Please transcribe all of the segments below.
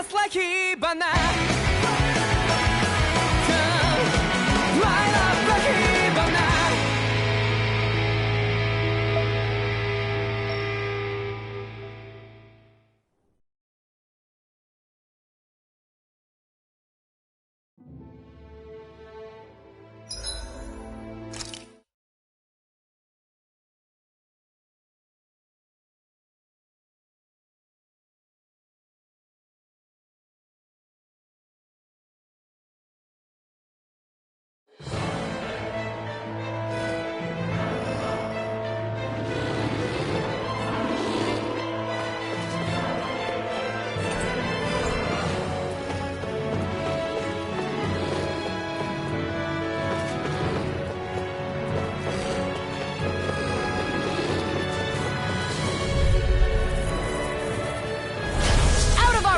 just like Hibana. Come, light up like Hibana.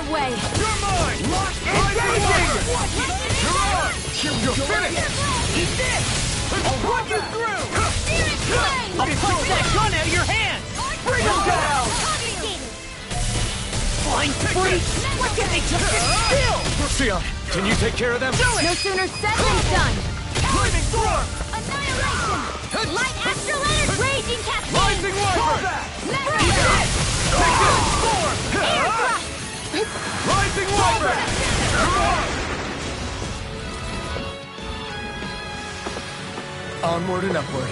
Way. You're mine! Lock engaging! You're on! You're finished! Eat this! I'll run you through! I'll punch that gun out of your hand! Bring him down! Flying freak! What can they just get Still! Sion, can you take care of them? Do it! No sooner said than done! Flaming storm! Annihilation! Light astral energy! Raging cascade! Rising Wyvern! Take this! Storm! Air thrust! Rising Wyvern! Onward and upward.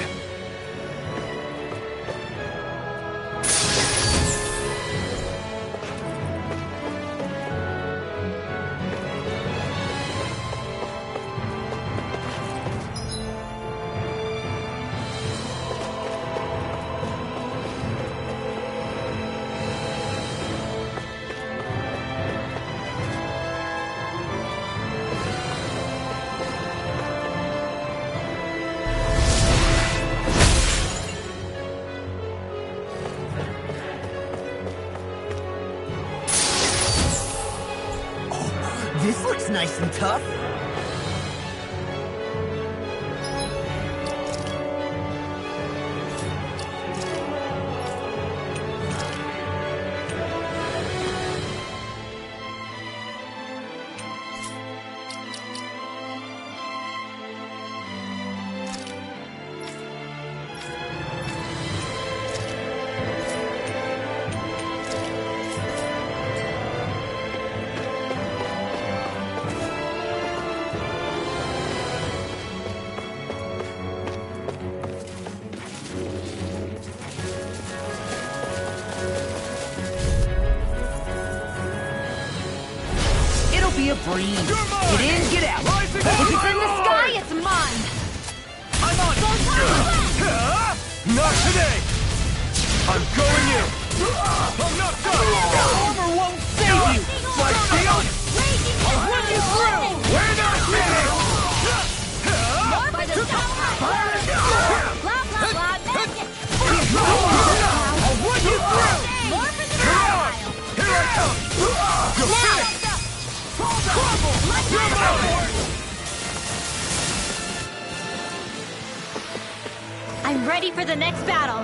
This looks nice and tough. Be a breeze. Get in, get out. If it's in the sky, it's mine. I'm on. Not today. I'm going you. I'm not done. Armor won't save you. Like shield. I'll run you through. We're not finished. More by the blah, blah, blah, magic. I'll run you through. More for the pile. Here I come. You're finished. I'm ready for the next battle.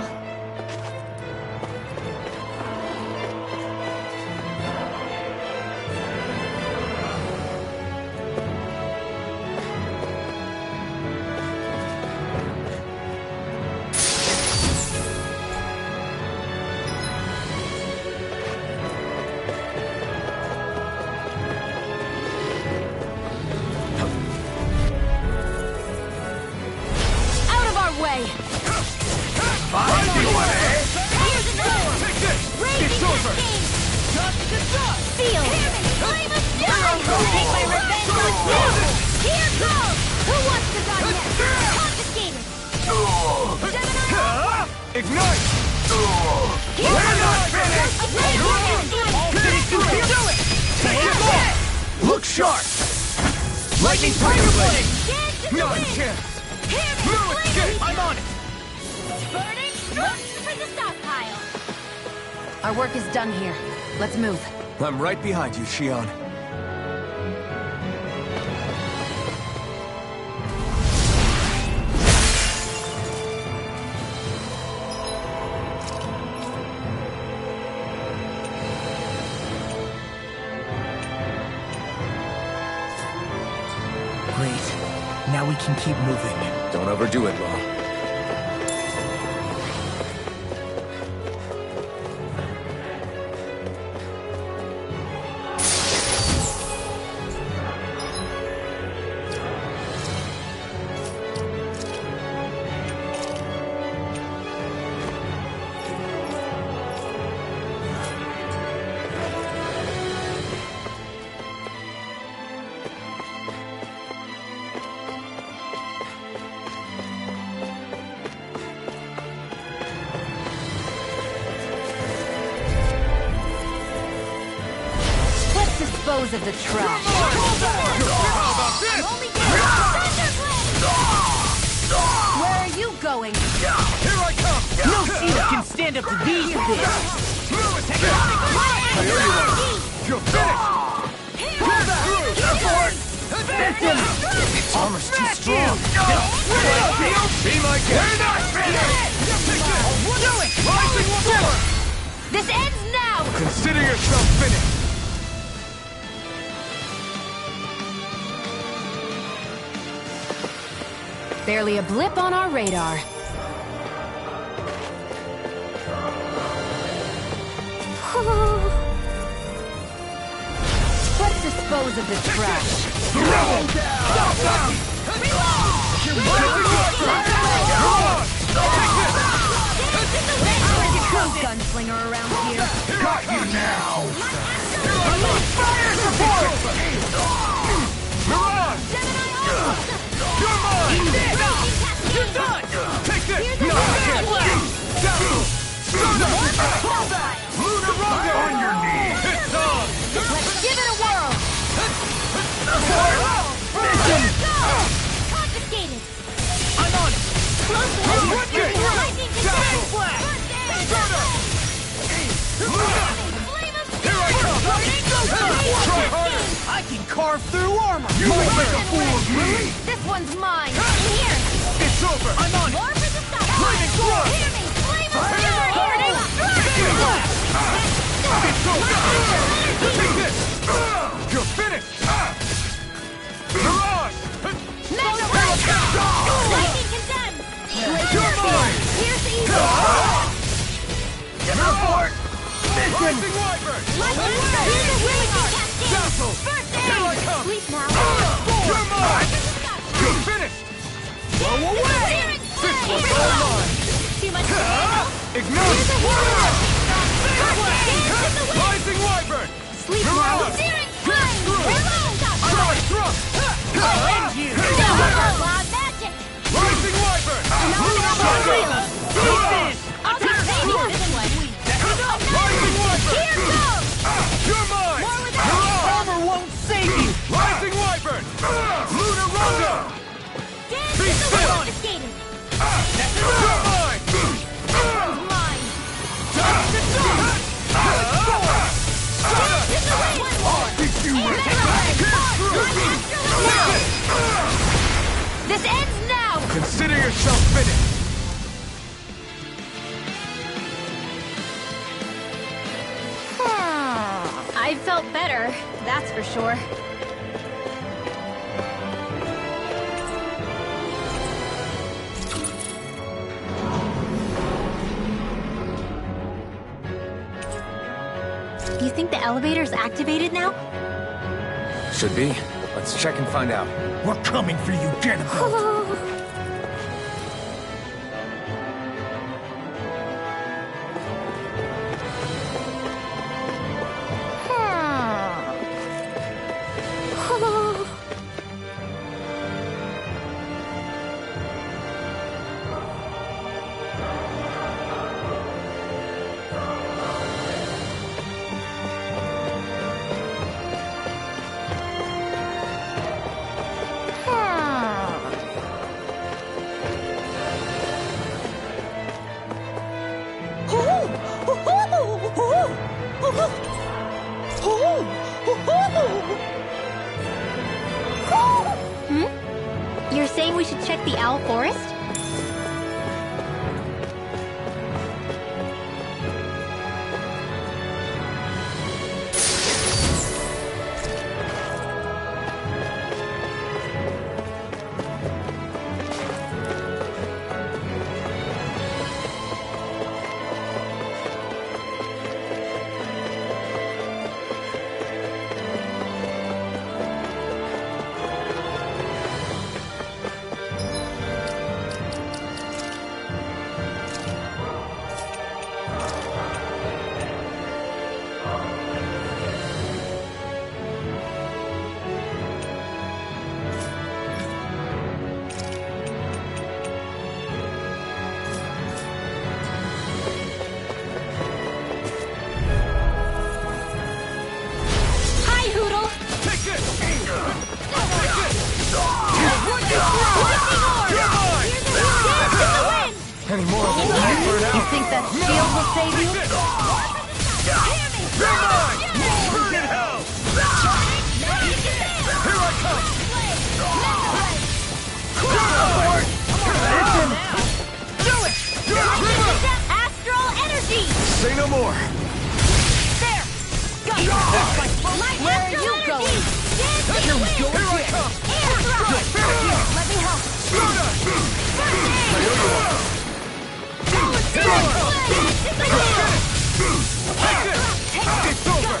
Way. Behind you, eh? Here's another. Take this. Raging It's over. cascade. Seal. Flame of doom. Take my revenge on you. Here goes. Who wants to die next? Confiscated. Ignite. We're not finished. Do it. Take it more. Look sharp. Lightning Tiger Blade. Not a chance. I'm on it! Burning structure for the stockpile! Our work is done here. Let's move. I'm right behind you, Xion. Great. Now we can keep moving. Don't overdo it, Law. Dispose of the trash. Where are you going? Here I come! No shield can stand up to these things! You're finished! Its armor's too strong! Be my guest! Rising forward! This ends now! Consider yourself finished! Barely a blip on our radar. Let's dispose of the trash. True gunslinger around here. Got you now! Fire support! Mirage! You're mine! You're done! Take this! No, I can't! Down! Lunar Rondo! On your knees! It's on! Let's give it a whirl. Confiscated! I'm on it! Lightning Dazzle! Here I come! Try harder! I can carve through armor! You won't make a fool of me! This one's mine. In here! It's over! I'm on it! More for the stop! Lightning Thrust! Hear me! Flame of Fire! fury! It's over! Take this! You're finished! Mirage! Lightning condemned! You're mine! Here's evil! Report! Rising Wyvern! Lightning! Here's a healing cascade! Dazzle! Here I come! Sleep now! You're mine! You're finished! Blow away! This one's all mine! Too much to handle! Ignite! Here's a healing! Rising Wyvern! Sleep now! Mirage! Searing flame! Reload! Sonic Thrust! End you! Wild magic! Rising Wyvern! Lunar Rondo! I'll take this one! Rising Wyvern! Here goes! You're mine! More without Mirage! Armor won't save you! Rising Wyvern! Lunar Rondo! Dance Be is the still! confiscated! You're mine! Mine! Dance is One more! This ends now. Consider yourself finished! I felt better, that's for sure. You think the elevator's activated now? Should be. Let's check and find out. We're coming for you, Jennifer! You're saying we should check the Owl Forest? Any more of them burn You out. think that shield will save you? You're mine! Burn in hell! Here I come! Do it! Astral energy! Say no more. There! Go! My Where are you astral going? energy! Here I come! Air thrust! Let me help! It's over!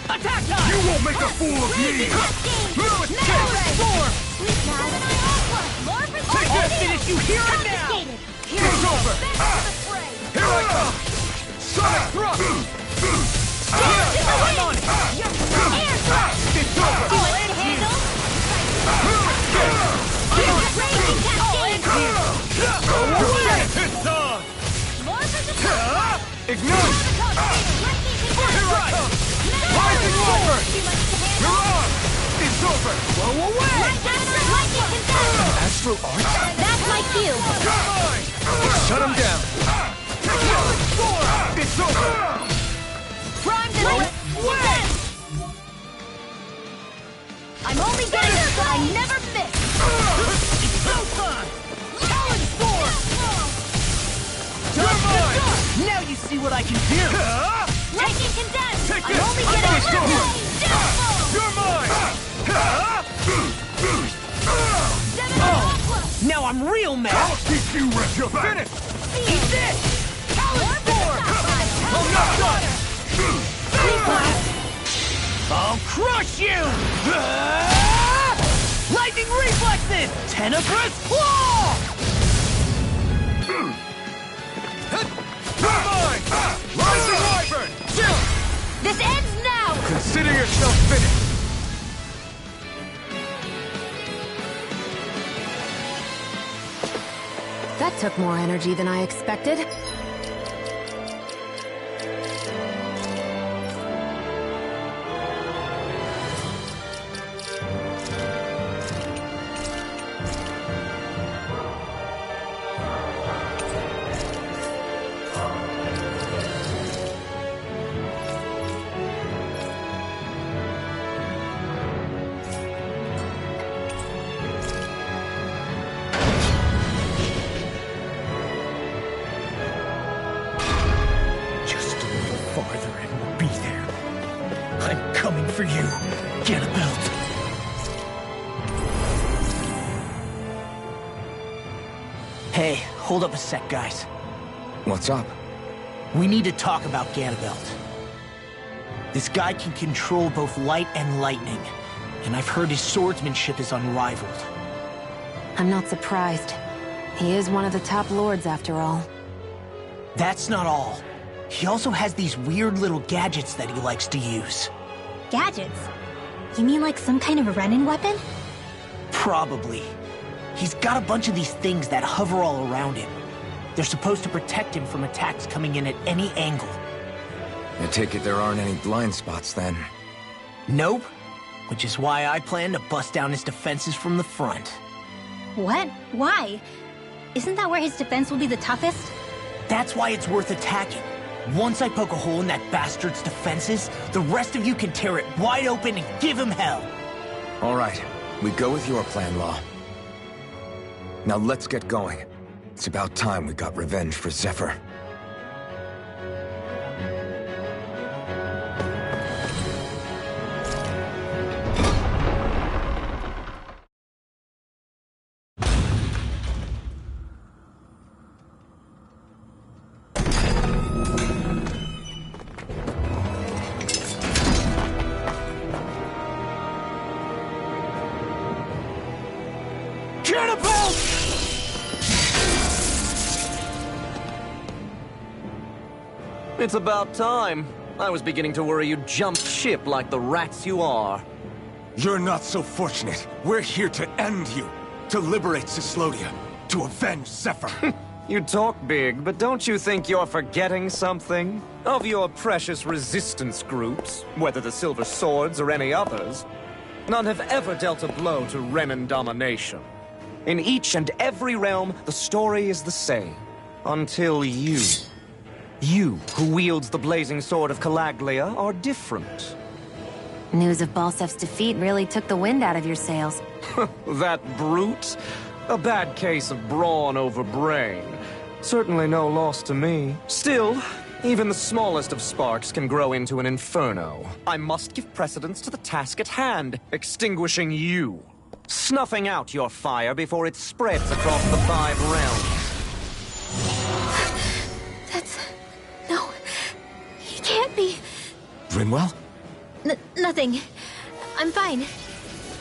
Attack time! You won't make a fool of me! No escape! I'll finish you here and now! It's over! Here I come! Sonic thrust! I'm on it! It's over! It's on! Ignite! Here I come! Rising Wyvern! You're on! It's over! Blow away! Astral Arts? That's my cue. You're mine! Shut him down. It's over! Prime device. I'm only getting this, but I never miss. You're mine! Now you see what I can do! Lightning condensed. Take I'm this! only I getting know it's over! this. You're mine! Now I'm real mad! I'll keep you with your finish! Eat this! I'm not done! I'll crush you! Lightning reflexes! Tenebrous claw! You're mine! Rising Wyvern! This ends now. Consider yourself finished. That took more energy than I expected. Just a little farther and we'll be there. I'm coming for you. Get a belt. Hey, hold up a sec, guys. What's up? We need to talk about Ganabelt. This guy can control both light and lightning, and I've heard his swordsmanship is unrivaled. I'm not surprised. He is one of the top lords, after all. That's not all. He also has these weird little gadgets that he likes to use. Gadgets? You mean like some kind of running weapon? Probably. He's got a bunch of these things that hover all around him. They're supposed to protect him from attacks coming in at any angle. I take it there aren't any blind spots then. Nope. Which is why I plan to bust down his defenses from the front. What? Why? Isn't that where his defense will be the toughest? That's why it's worth attacking. Once I poke a hole in that bastard's defenses, the rest of you can tear it wide open and give him hell. All right, we go with your plan, Law. Now let's get going. It's about time we got revenge for Zephyr. It's about time. I was beginning to worry you jumped ship like the rats you are. You're not so fortunate. We're here to end you. To liberate Cyslodia. To avenge Zephyr. You talk big, but don't you think you're forgetting something? Of your precious resistance groups, whether the Silver Swords or any others, None have ever dealt a blow to Renan domination. In each and every realm, the story is the same. Until you. You, who wields the blazing sword of Calaglia, are different. News of Balsef's defeat really took the wind out of your sails. That brute? A bad case of brawn over brain. Certainly no loss to me. Still, even the smallest of sparks can grow into an inferno. I must give precedence to the task at hand, extinguishing you. Snuffing out your fire before it spreads across the 5 realms. No. He can't be. Grinwell? Nothing. I'm fine.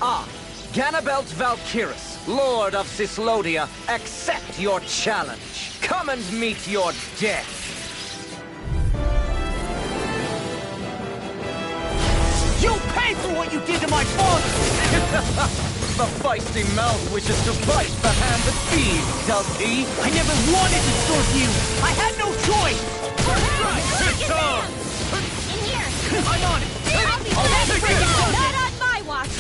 Ah, Ganabelt Valkyris, Lord of Cislodia, accept your challenge. Come and meet your death. You pay for what you did to my father! The feisty mouth wishes to bite the hand that feeds, does he? I never wanted to serve you! I had no choice! It's on! In here. I'm on it! I'll be take back. it. Not on my watch.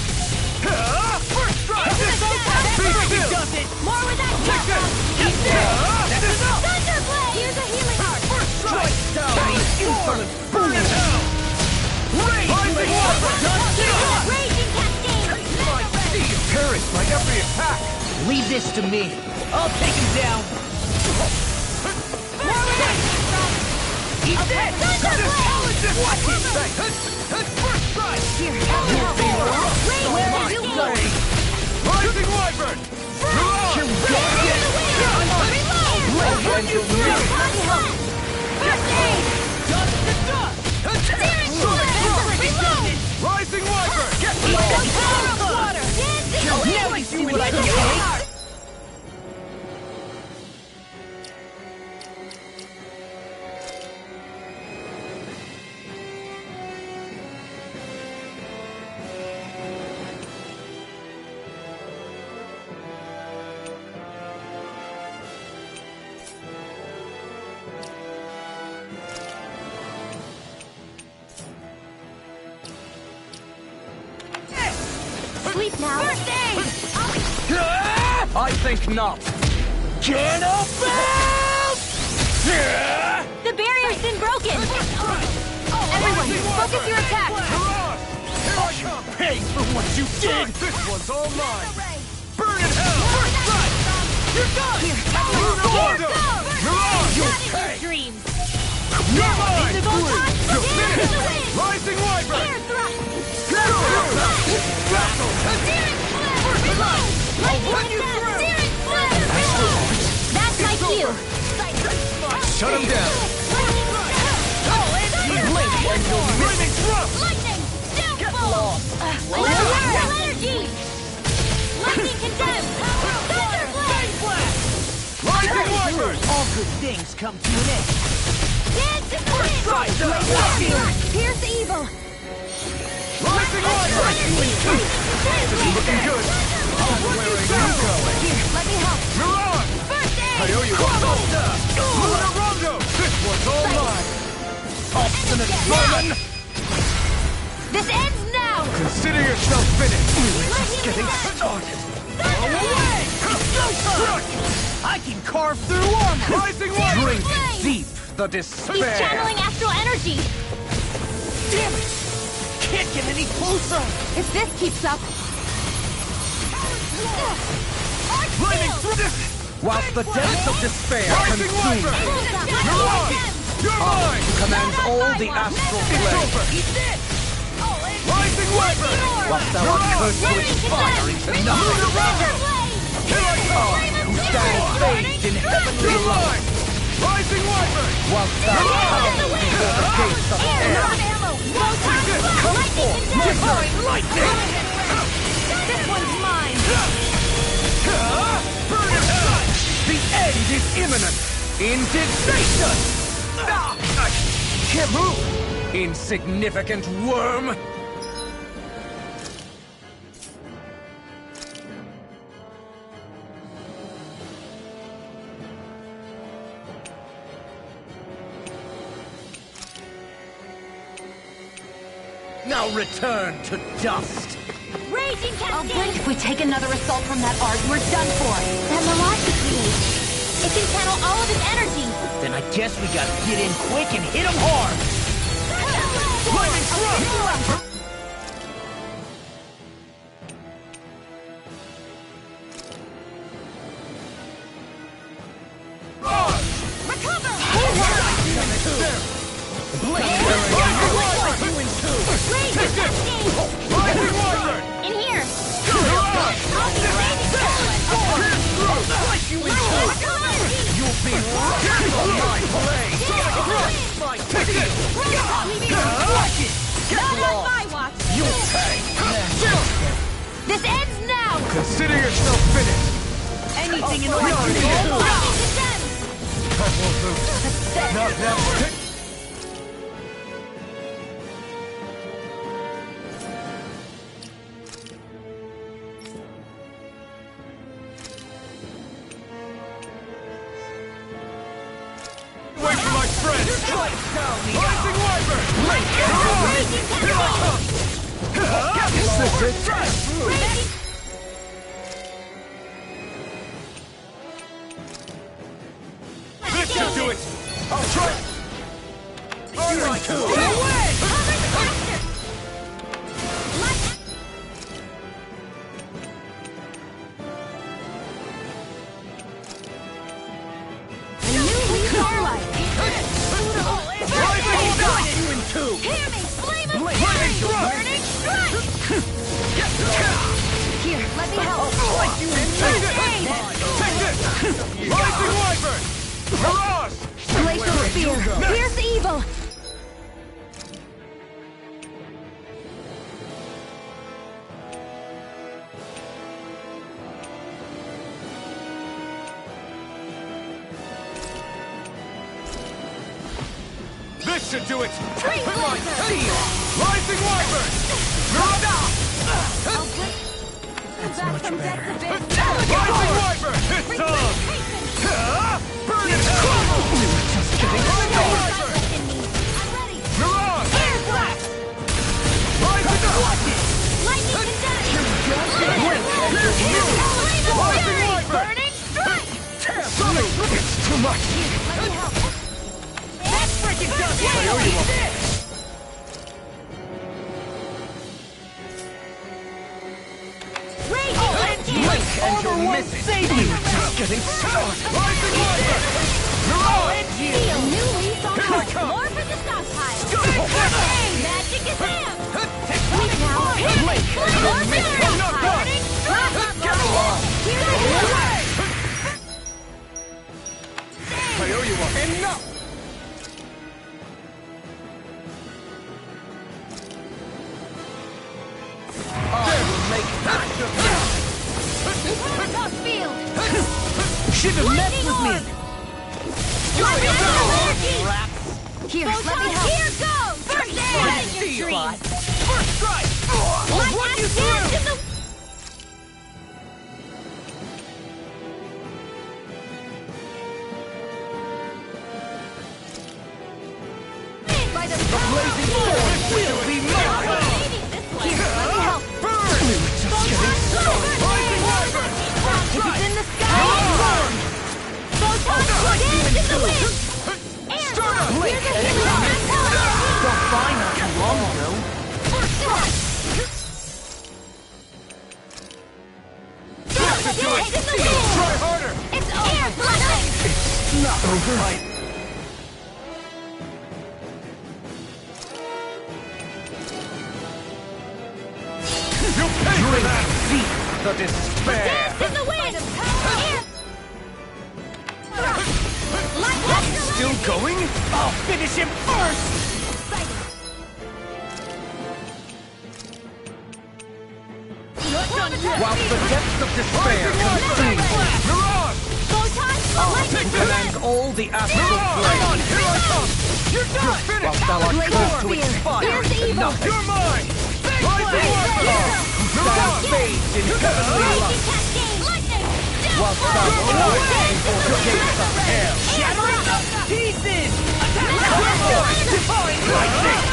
First strike! Does it? More with that Take jump. this! That's enough! Thunderblade. Here's a healing heart. First strike! Down these insolent Burn it down! Rising water! Raging cascade. My steel! Parried by every attack! Leave this to me. I'll take him down. Eat this! Thunderblade. Watch it! First strike! Here, help me out. Raging cascade. Rising wyvern! Here we go. Body help. First aid. Rising wyvern! Get Water. Now you see what I can take. Sleep now. First aid. I think not. The barrier's been broken. Everyone, focus your attack. Pay for what you did! This one's all mine! Burn in hell! First strike! You're done! Lunar Rondo! You're on! Not in your dreams. You're mine! Photon, You're into the finished! wind. Rising wyvern! Air thrust. Battle! Searing flare. Reload. Lightning attack. Searing flare. That's my cue. Shut him down! Lightning thrust! Lightning. Downfall. Electrical energy. Lightning condemned. Thunderblade. Rising wyvern! All good things come to an end. Dance in the wind. Pierce evil. Rising wyvern! This is looking good! I'm wearing you go! Here, let me help. You're on! First aid. I owe you one! Lunar Rondo! This one's all mine! Obstinate vermin! This ends now. Consider yourself finished! Just getting started! Away. I can carve through armor! Rising wyvern! Drink Flame. deep the He's despair. channeling astral energy. Damn it! Can't get any closer! If this keeps up. Lightning thrust! Whilst the depths of despair Rising consume wyvern! you, You're on! You're mine! commands all the astral It's flame. over! Rising wyvern! Whilst thou art cursed to expire into nothing. Lunar Rondo! Here I come! Who stands bathed in heavenly You're light. mine! Rising wyvern! Whilst thou comest before the gates of air. Come forth, divine lightning! This one's mine. Burn in hell! The end is imminent! Indignation! Can't move! Insignificant worm! Now return to dust! Raging I'll cascade! blink if we take another assault from that art. We're done for. That Mirage grenade! It can channel all of its energy! Then I guess we gotta get in quick and hit him hard. Lightning thrust! Recover! Raging cascade! Lightning Wyvern! In here! You'll be careful of my blade! Not on my watch! You'll pay! This ends now! Consider yourself finished! Anything in Lightning order. condemned! I won't lose. Not now. Wait for my friend! Rising Wyvern! This should do it! I'll try! Alright, Here, let me help! Take this! Rising Wyvern! Mirage! Glacial Spear! Here's the evil! This should do it! Free Blazer! Rising Wyvern! Mirage! That's much better. Rising Wyvern! It's on! Burn it! Rising Wyvern! Mirage! Rising Wyvern! Rising Wyvern! It's too much! I owe you one. And you're missing. Save you! Just getting started! Rising Wyvern! Mirage! Feel new leaf on Here I life. come. More for the stockpile. Magic is amped. Weak now. More I'm not done. I owe you one. Enough! Should have messed with me. Here, let me help. Here goes! First aid! First strike! I'll run you through! By the blazing This will be mine! Here, let me help. Burn! Rising Wyvern! It's in the sky! Photon dance in the wind! Start up! Here's a hero! Got by not too long ago. First strike! It's in the wind! Try harder! It's air blessing! Not over. You'll pay for that! See the despair. Dance in the wind! Air! Still going? I'll finish him first. While the depths of despair consume me, Mirage! Photon commands all the astral Come flame. on, here I come! You're done! While Finished! thou art close to Spear. expiring Here's the to evil. nothing, You're mine! Rising Wyvern! thou Mirage! fades in heavenly light. Whilst thou flies before the gates of hell. Shattering up Pieces! Attack! Divine lightning!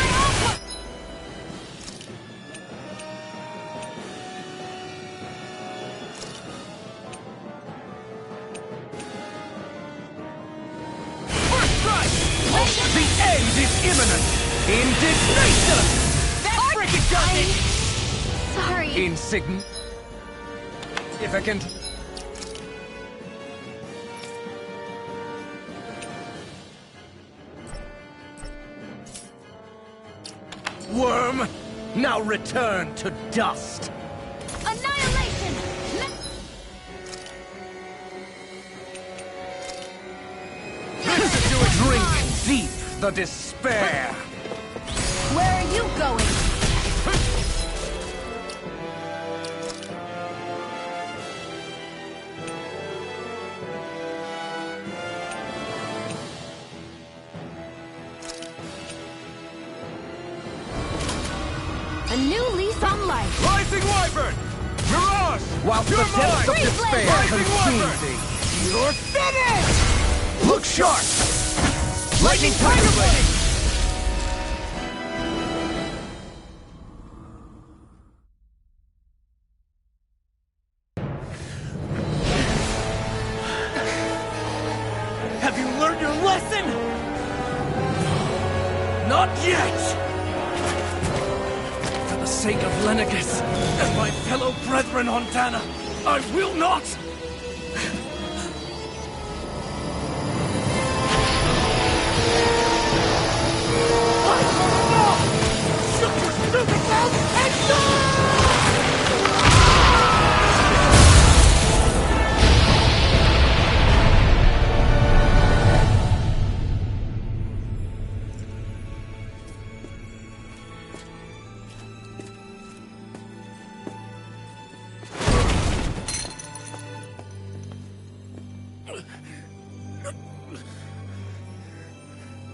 Indignation! That freaking does it! Sorry. Insignificant. Worm, now return to dust. Annihilation! Drink deep the despair. Where are you going? A new lease on life. Rising Wyvern! Mirage! Whilst the You're depths mine! of despair Rising consume Wyvern! thee. You're finished! Look sharp! Lightning Tiger Tiger Blade! Blade! Have you learned your lesson? Not yet! For the sake of Lenegus and my fellow brethren on Dana, I will not!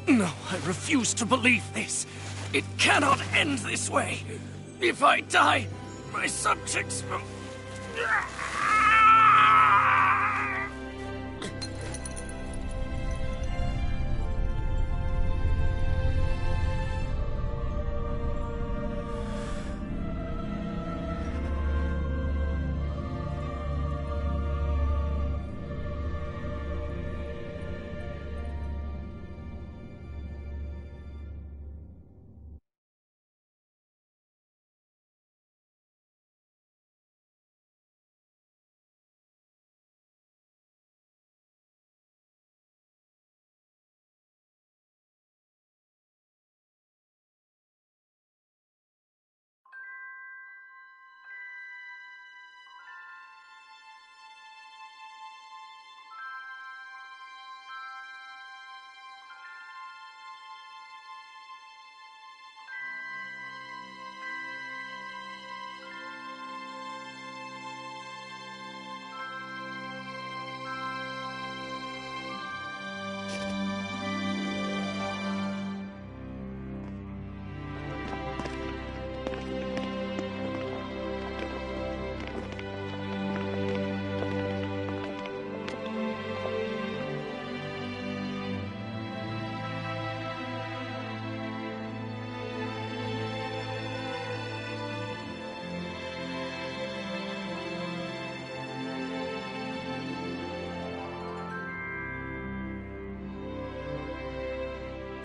No, I refuse to believe this. It cannot end this way. If I die, my subjects will...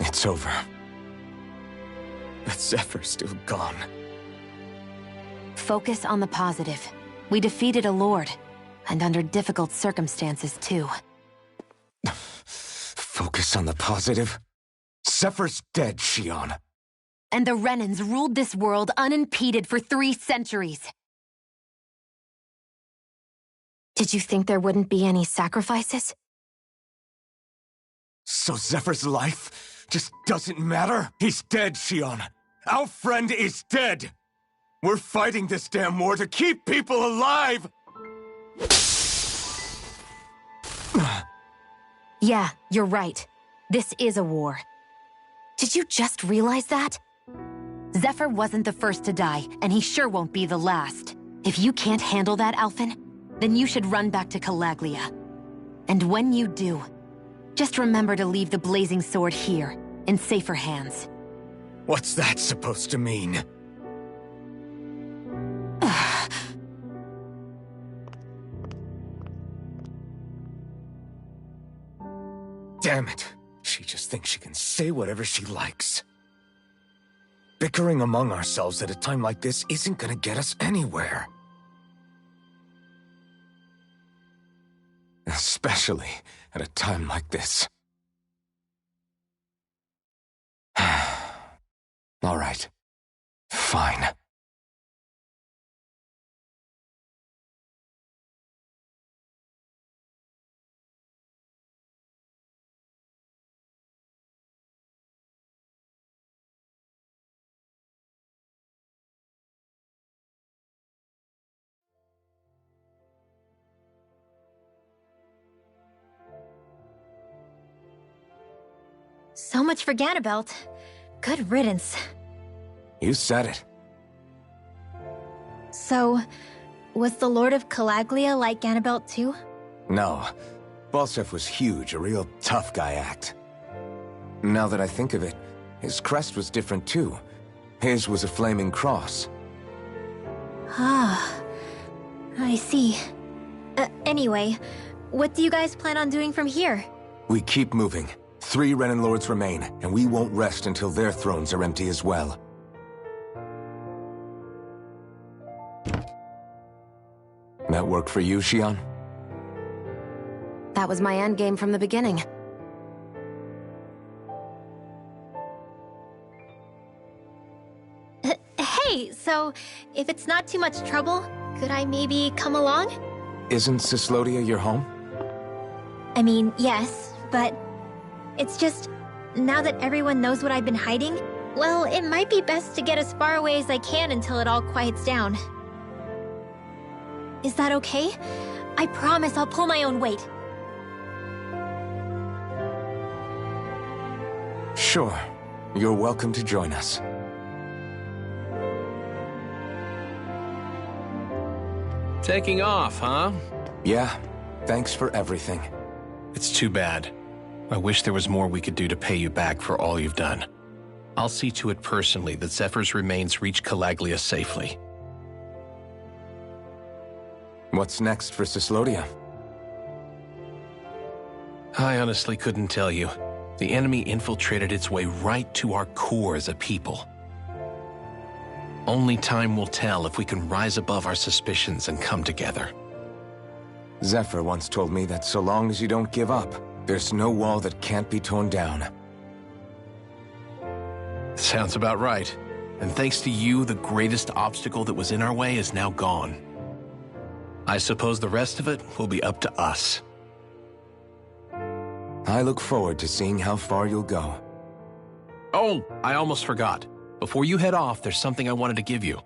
It's over. But Zephyr's still gone. Focus on the positive. We defeated a lord, and under difficult circumstances, too. Focus on the positive? Zephyr's dead, Shion. And the Renans ruled this world unimpeded for 3 centuries. Did you think there wouldn't be any sacrifices? So Zephyr's life just doesn't matter? He's dead, Shion. Our friend is dead. We're fighting this damn war to keep people alive! Yeah, you're right. This is a war. Did you just realize that? Zephyr wasn't the first to die, and he sure won't be the last. If you can't handle that, Alphen, then you should run back to Calaglia. And when you do, just remember to leave the blazing sword here, in safer hands. What's that supposed to mean? Damn it. She just thinks she can say whatever she likes. Bickering among ourselves at a time like this isn't gonna get us anywhere. Especially at a time like this. All right. Fine. So much for Ganabelt. Good riddance. You said it. So, was the Lord of Calaglia like Ganabelt too? No. Balsef was huge, a real tough guy act. Now that I think of it, his crest was different too. His was a flaming cross. Ah, I see. Anyway, what do you guys plan on doing from here? We keep moving. 3 Renin Lords remain, and we won't rest until their thrones are empty as well. That work for you, Xion? That was my endgame from the beginning. Hey, so if it's not too much trouble, could I maybe come along? Isn't Cyslodia your home? I mean, yes, but it's just, now that everyone knows what I've been hiding, well, it might be best to get as far away as I can until it all quiets down. Is that okay? I promise I'll pull my own weight. Sure. You're welcome to join us. Taking off, huh? Yeah. Thanks for everything. It's too bad. I wish there was more we could do to pay you back for all you've done. I'll see to it personally that Zephyr's remains reach Calaglia safely. What's next for Cyslodia? I honestly couldn't tell you. The enemy infiltrated its way right to our core as a people. Only time will tell if we can rise above our suspicions and come together. Zephyr once told me that so long as you don't give up, there's no wall that can't be torn down. Sounds about right. And thanks to you, the greatest obstacle that was in our way is now gone. I suppose the rest of it will be up to us. I look forward to seeing how far you'll go. Oh, I almost forgot. Before you head off, there's something I wanted to give you.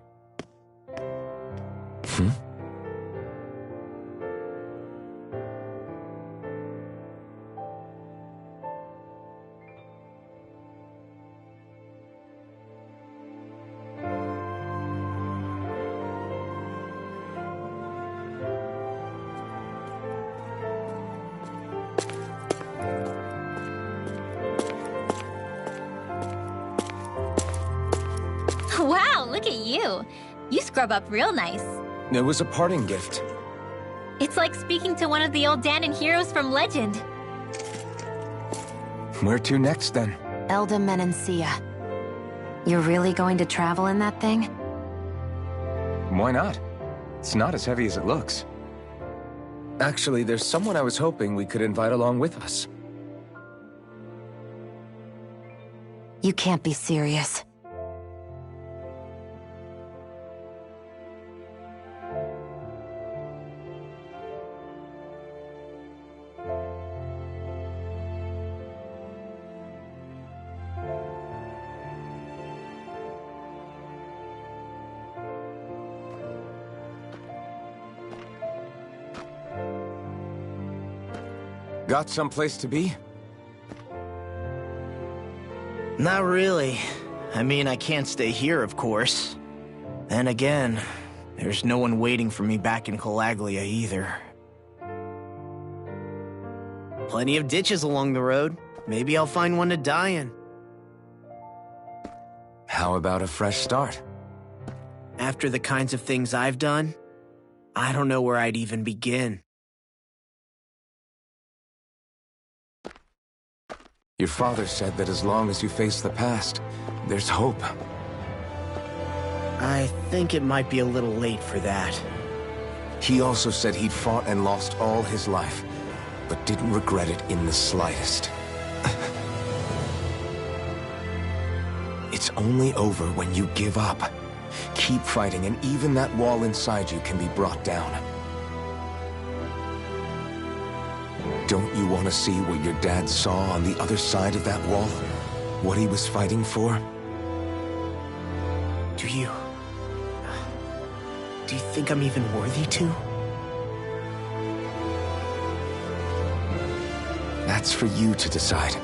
Wow, look at you. You scrub up real nice. It was a parting gift. It's like speaking to one of the old Danon heroes from legend. Where to next, then? Elda Menancia. You're really going to travel in that thing? Why not? It's not as heavy as it looks. Actually, there's someone I was hoping we could invite along with us. You can't be serious. Got someplace to be? Not really. I mean, I can't stay here, of course. Then again, there's no one waiting for me back in Calaglia either. Plenty of ditches along the road. Maybe I'll find one to die in. How about a fresh start? After the kinds of things I've done, I don't know where I'd even begin. Your father said that as long as you face the past, there's hope. I think it might be a little late for that. He also said he'd fought and lost all his life, but didn't regret it in the slightest. It's only over when you give up. Keep fighting, and even that wall inside you can be brought down. Don't you want to see what your dad saw on the other side of that wall? What he was fighting for? Do you think I'm even worthy to? That's for you to decide.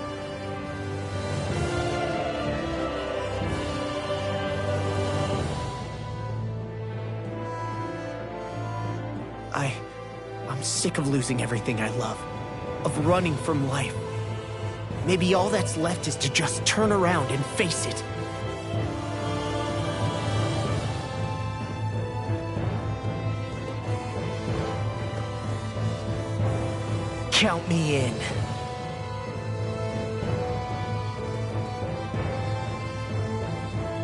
I'm sick of losing everything I love, of running from life. Maybe all that's left is to just turn around and face it. Count me in.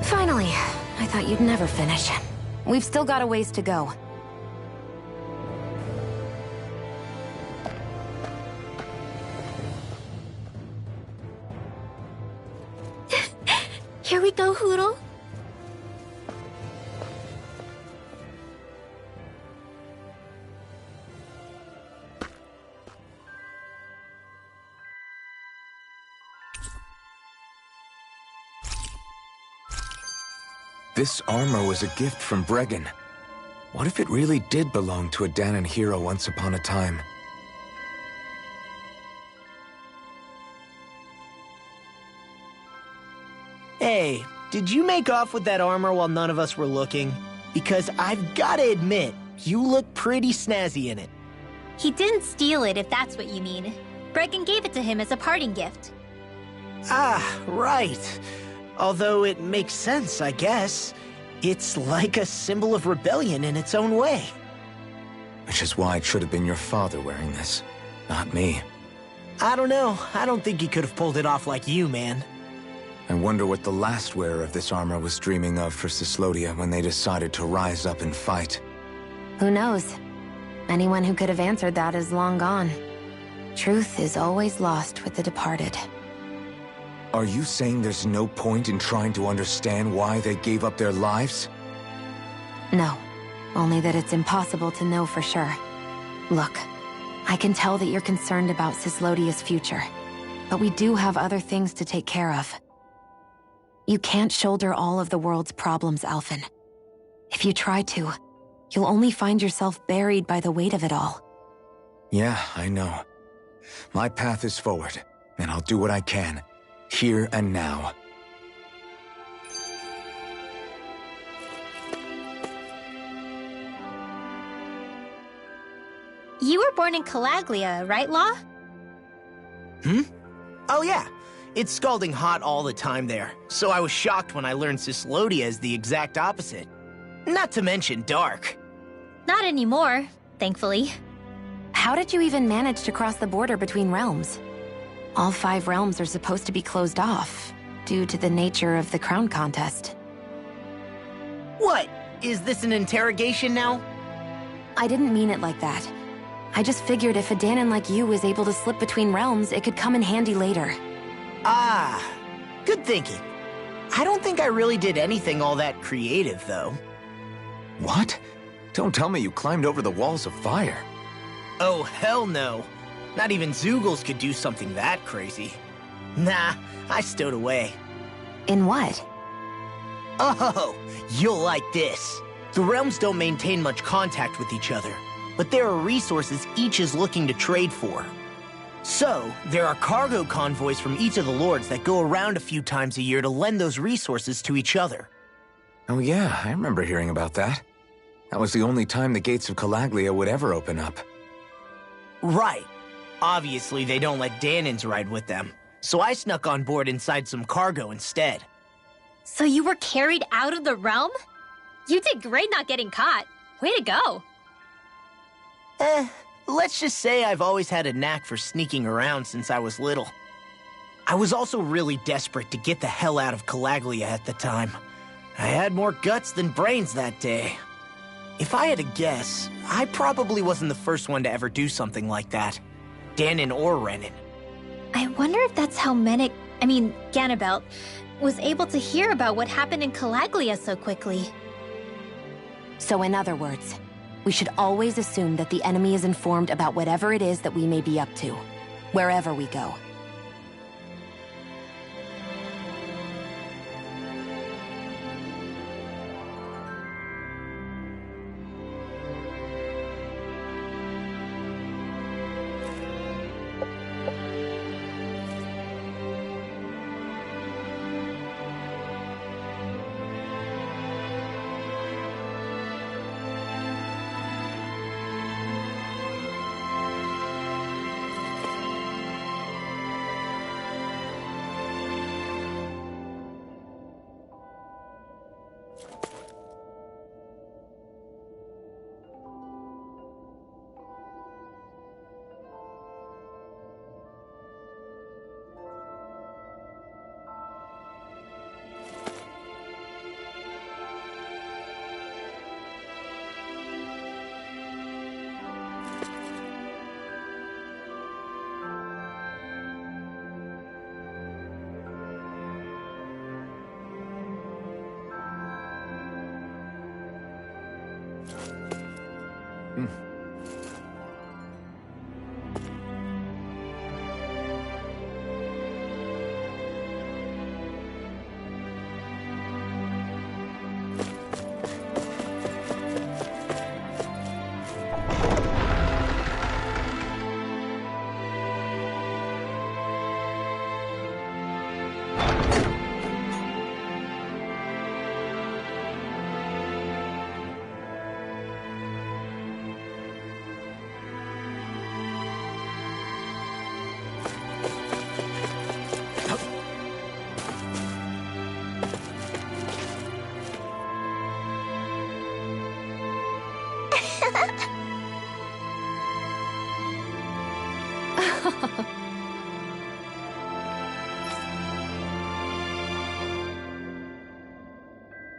Finally. I thought you'd never finish. We've still got a ways to go. Here we go, Hoodle. This armor was a gift from Bregan. What if it really did belong to a Danon hero once upon a time? Hey, did you make off with that armor while none of us were looking? Because I've gotta admit, you look pretty snazzy in it. He didn't steal it, if that's what you mean. Bregan gave it to him as a parting gift. Ah, right. Although it makes sense, I guess. It's like a symbol of rebellion in its own way. Which is why it should have been your father wearing this, not me. I don't know. I don't think he could have pulled it off like you, man. I wonder what the last wearer of this armor was dreaming of for Cyslodia when they decided to rise up and fight. Who knows? Anyone who could have answered that is long gone. Truth is always lost with the departed. Are you saying there's no point in trying to understand why they gave up their lives? No. Only that it's impossible to know for sure. Look, I can tell that you're concerned about Cyslodia's future, but we do have other things to take care of. You can't shoulder all of the world's problems, Alphen. If you try to, you'll only find yourself buried by the weight of it all. Yeah, I know. My path is forward, and I'll do what I can, here and now. You were born in Calaglia, right, Law? Oh yeah. It's scalding hot all the time there, so I was shocked when I learned Cyslodia is the exact opposite. Not to mention dark. Not anymore, thankfully. How did you even manage to cross the border between realms? All 5 realms are supposed to be closed off, due to the nature of the crown contest. What? Is this an interrogation now? I didn't mean it like that. I just figured if a Danon like you was able to slip between realms, it could come in handy later. Ah, good thinking. I don't think I really did anything all that creative, though. What? Don't tell me you climbed over the walls of fire. Oh, hell no. Not even Zoogles could do something that crazy. Nah, I stowed away. In what? Oh, you'll like this. The realms don't maintain much contact with each other, but there are resources each is looking to trade for. So, there are cargo convoys from each of the lords that go around a few times a year to lend those resources to each other. Oh yeah, I remember hearing about that. That was the only time the gates of Calaglia would ever open up. Right. Obviously, they don't let Danons ride with them, so I snuck on board inside some cargo instead. So you were carried out of the realm? You did great not getting caught. Way to go. Let's just say I've always had a knack for sneaking around since I was little. I was also really desperate to get the hell out of Calaglia at the time. I had more guts than brains that day. If I had to guess, I probably wasn't the first one to ever do something like that. Danon or Renan. I wonder if that's how Ganabelt, was able to hear about what happened in Calaglia so quickly. So in other words, we should always assume that the enemy is informed about whatever it is that we may be up to, wherever we go.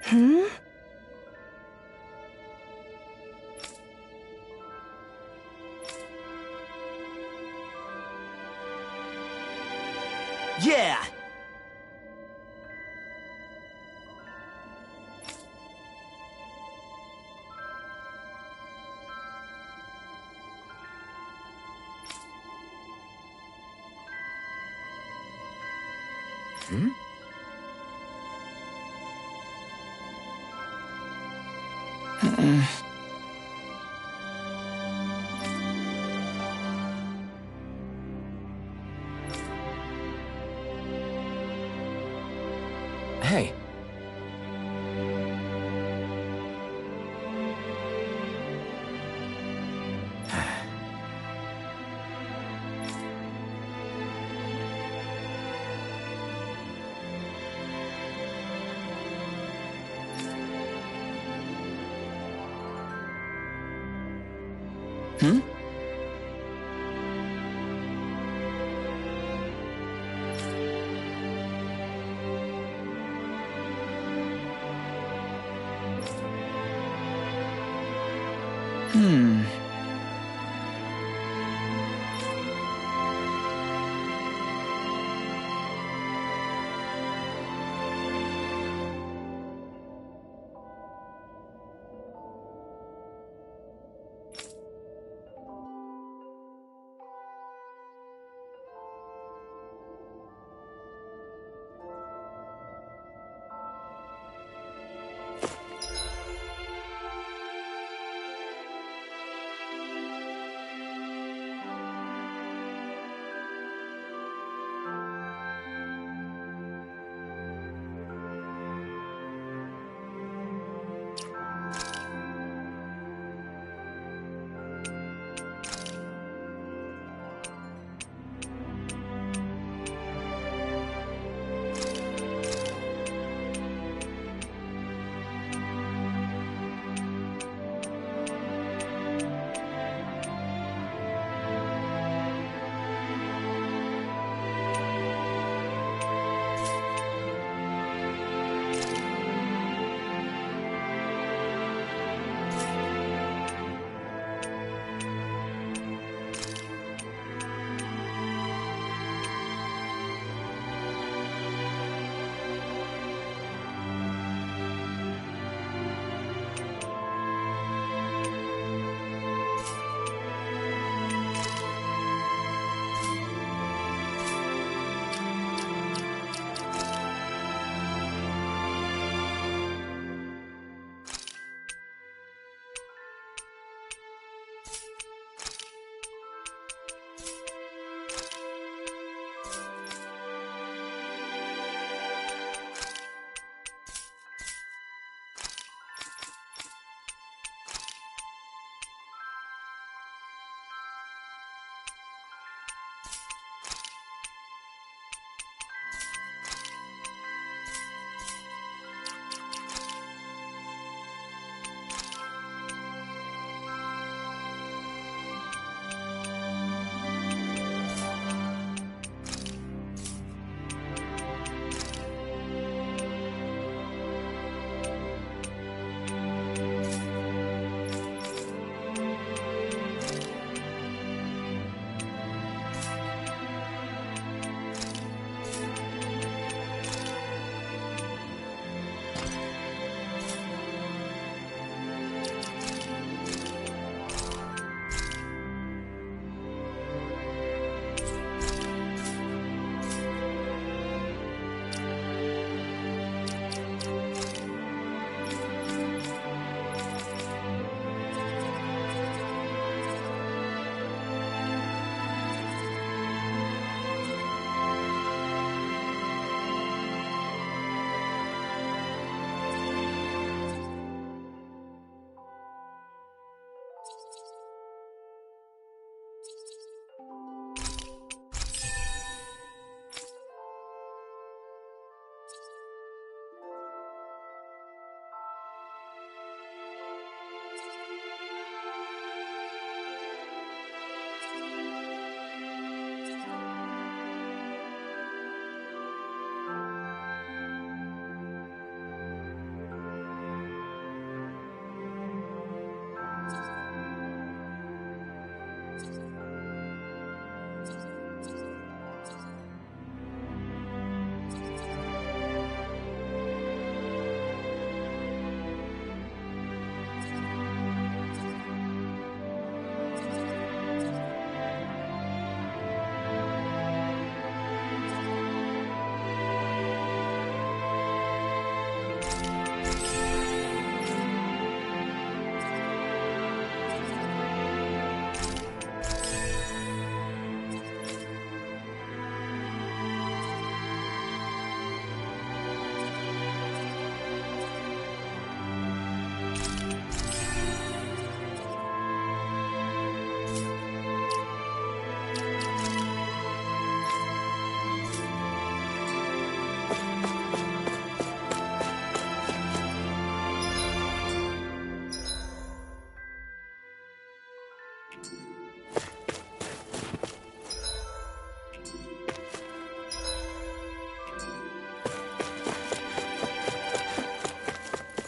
Hmm? Yeah! Hmm? Hey. Hmm? Hmm.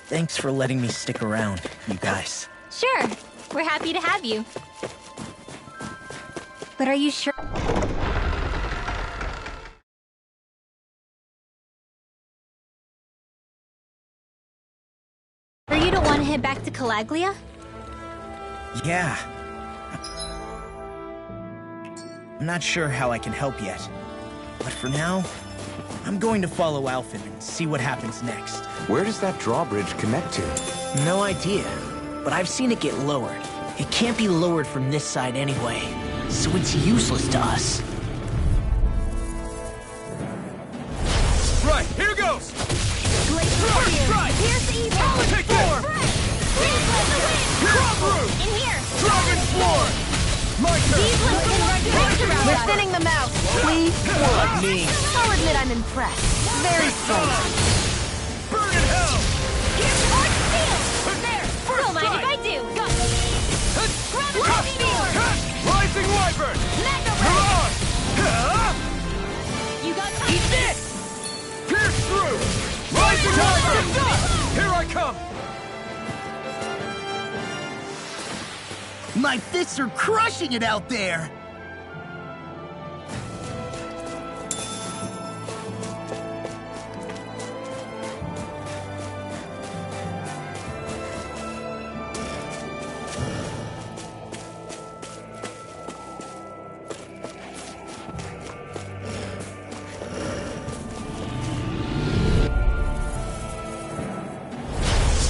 Thanks for letting me stick around, you guys. Sure, we're happy to have you. But are you sure? You don't want to head back to Calaglia? Yeah. I'm not sure how I can help yet. But for now, I'm going to follow Alphen and see what happens next. Where does that drawbridge connect to? No idea, but I've seen it get lowered. It can't be lowered from this side anyway, so it's useless to us. Right, here goes! Strike! Here's the evil! Take this! Please let the wind! Crop In here! Dragon Floor! My turn! These limbs can run direct around We're us. thinning them out. Please. Like me. I'll admit I'm impressed. Very slight. Burn in hell! Here's Arch Steel! There! Don't mind if I do! Go! Gravity Field! Rising Wyvern! Mega Come Ray! on! You got time! Eat this! Pierce through! Rising Wyvern! Here I come! My fists are crushing it out there!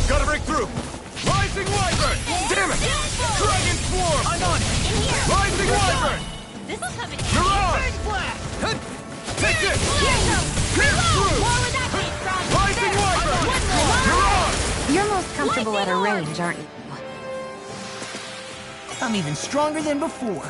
Gotta break through! Rising Wyvern! Damn it! Dragon Swarm! I'm on it! In here! Rising Wyvern! This'll come in You're on! Bird Blast! Take this! Here you go! Pierce through! More with that case, Strong! Rising Wyvern! You're on! You're most comfortable at a Lightning range, aren't you? I'm even stronger than before.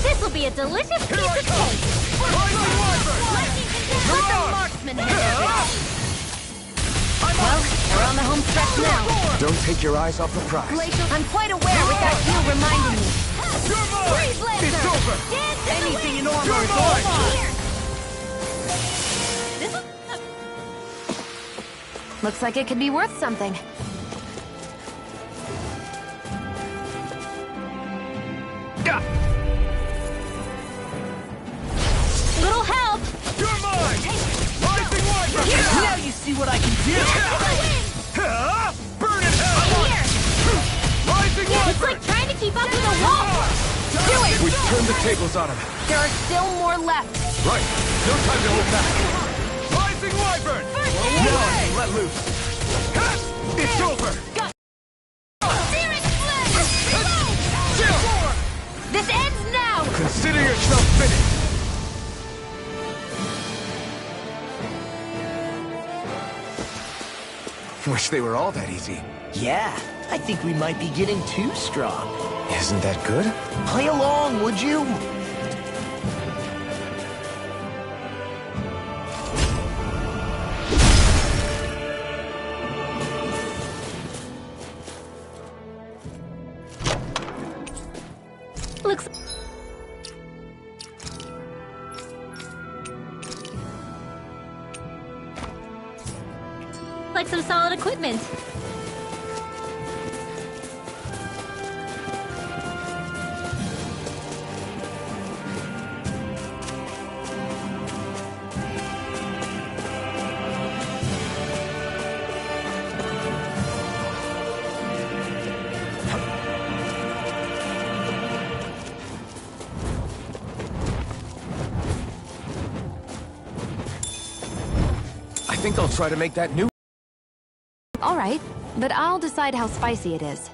This'll be a delicious piece of cake! Rising Wyvern! Lightning condemned! You're Let the on! marksman handle it! Well, we're on the home stretch now. Don't take your eyes off the prize. Glacial, I'm quite aware with that view reminding me. You're mine! Freeze Lancer! It's over! Dance in Anything in the wind! armor is You're all mine! Here! This'll... Looks like it could be worth something. Little help! You're mine! Rising Wyvern! Now you see what I can do! Burn in hell! Here! Rising It's Wyvern! like trying to keep up with a wall! Do it! We've turned the tables on him. There are still more left. Right. No time to hold back. Rising Wyvern! First Let loose! It's over! Searing Flame! This ends now! Consider yourself finished. Wish they were all that easy. Yeah, I think we might be getting too strong. Isn't that good? Play along, would you? Looks... like some solid equipment. I think I'll try to make that new All right, but I'll decide how spicy it is.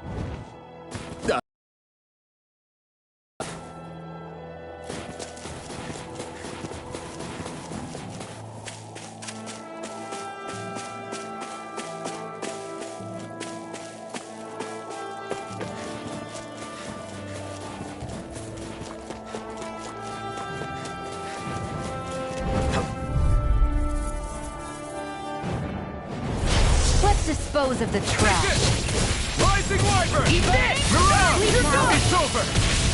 Let's dispose of the trash. Rising Wyvern! Eat this! Around! You're done! It's over!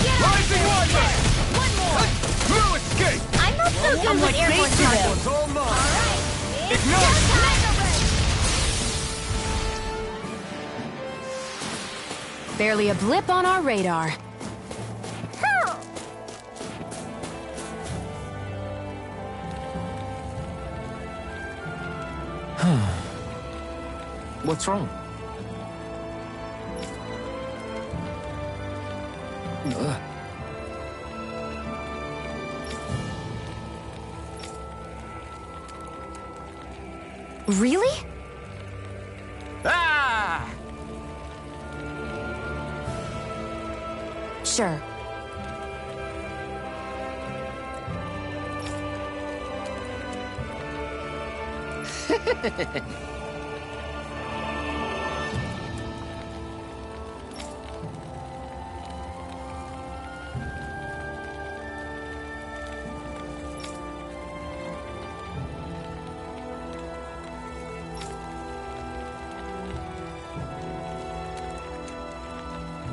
Get out Rising there! Wyvern! One more! No escape! I'm not so good with airborne This targets. one's all mine! Alright, it's Ignite! showtime! Barely a blip on our radar. What's wrong? Ugh. Really? Ah! Sure.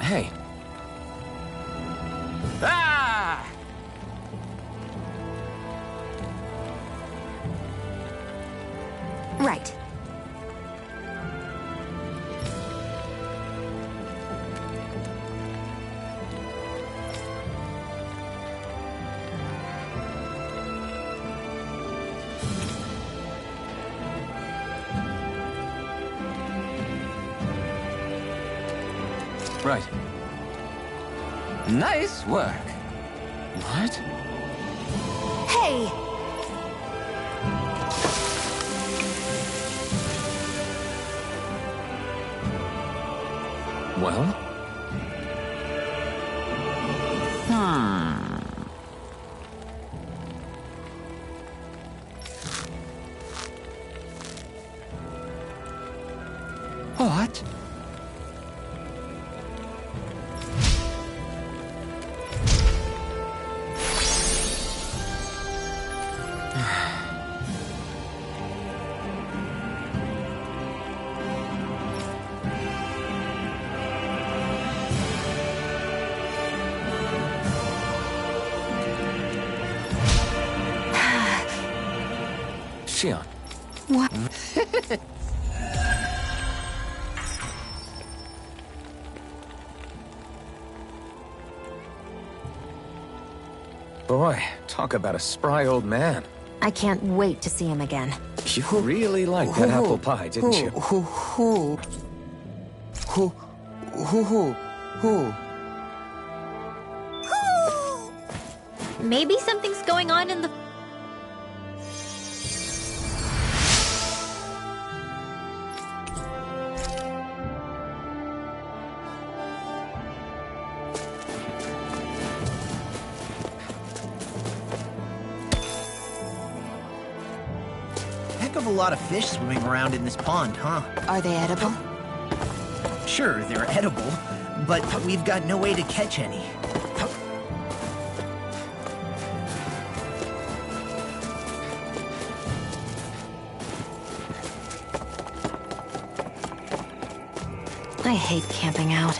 Hey, Ah! Right. right. Nice work. What? Hey! Well? What? Shion. What? Boy, talk about a spry old man. I can't wait to see him again. You really liked that apple pie, didn't you? Maybe something's going on in the... Heck of a lot of fish swimming around in this pond, huh? Are they edible? Sure, they're edible, but we've got no way to catch any. I hate camping out.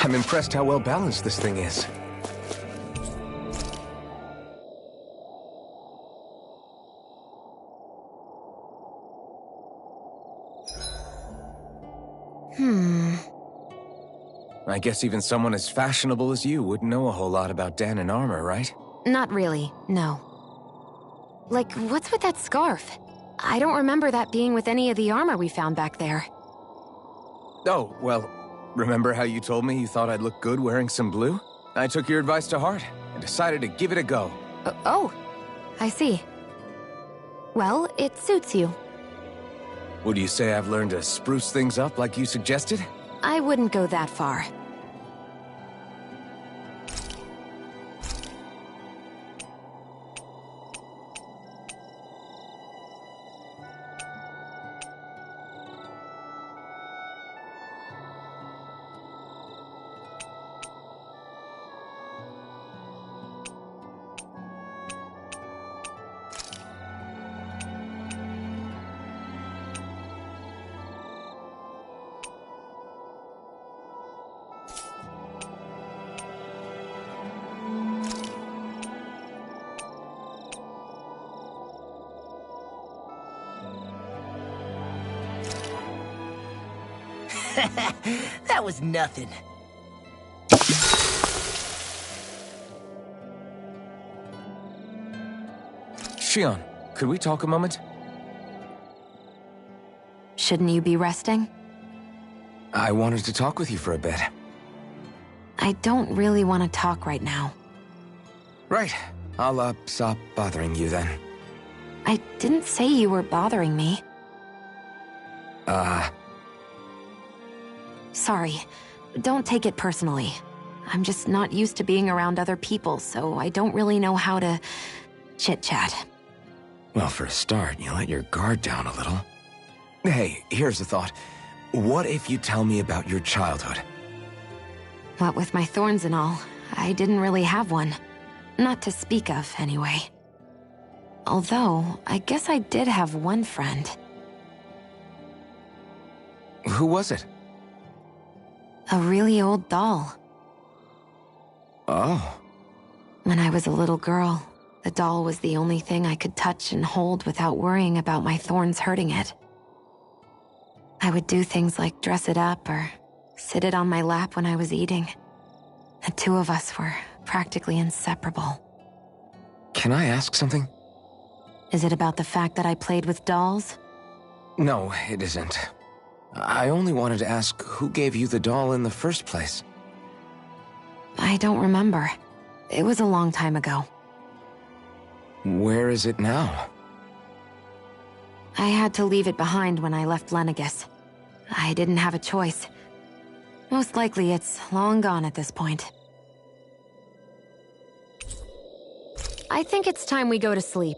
I'm impressed how well balanced this thing is. I guess even someone as fashionable as you wouldn't know a whole lot about Dan and armor, right? Not really, no. Like, what's with that scarf? I don't remember that being with any of the armor we found back there. Oh, well, remember how you told me you thought I'd look good wearing some blue? I took your advice to heart and decided to give it a go. Oh, I see. Well, it suits you. Would you say I've learned to spruce things up like you suggested? I wouldn't go that far. That was nothing. Shion, could we talk a moment? Shouldn't you be resting? I wanted to talk with you for a bit. I don't really want to talk right now. Right. I'll, stop bothering you then. I didn't say you were bothering me. Sorry. Don't take it personally. I'm just not used to being around other people, so I don't really know how to chit-chat. Well, for a start, you let your guard down a little. Hey, here's a thought. What if you tell me about your childhood? What with my thorns and all, I didn't really have one. Not to speak of, anyway. Although, I guess I did have one friend. Who was it? A really old doll. Oh. When I was a little girl, the doll was the only thing I could touch and hold without worrying about my thorns hurting it. I would do things like dress it up or sit it on my lap when I was eating. The two of us were practically inseparable. Can I ask something? Is it about the fact that I played with dolls? No, it isn't. I only wanted to ask who gave you the doll in the first place. I don't remember. It was a long time ago. Where is it now? I had to leave it behind when I left Lenegus. I didn't have a choice. Most likely it's long gone at this point. I think it's time we go to sleep.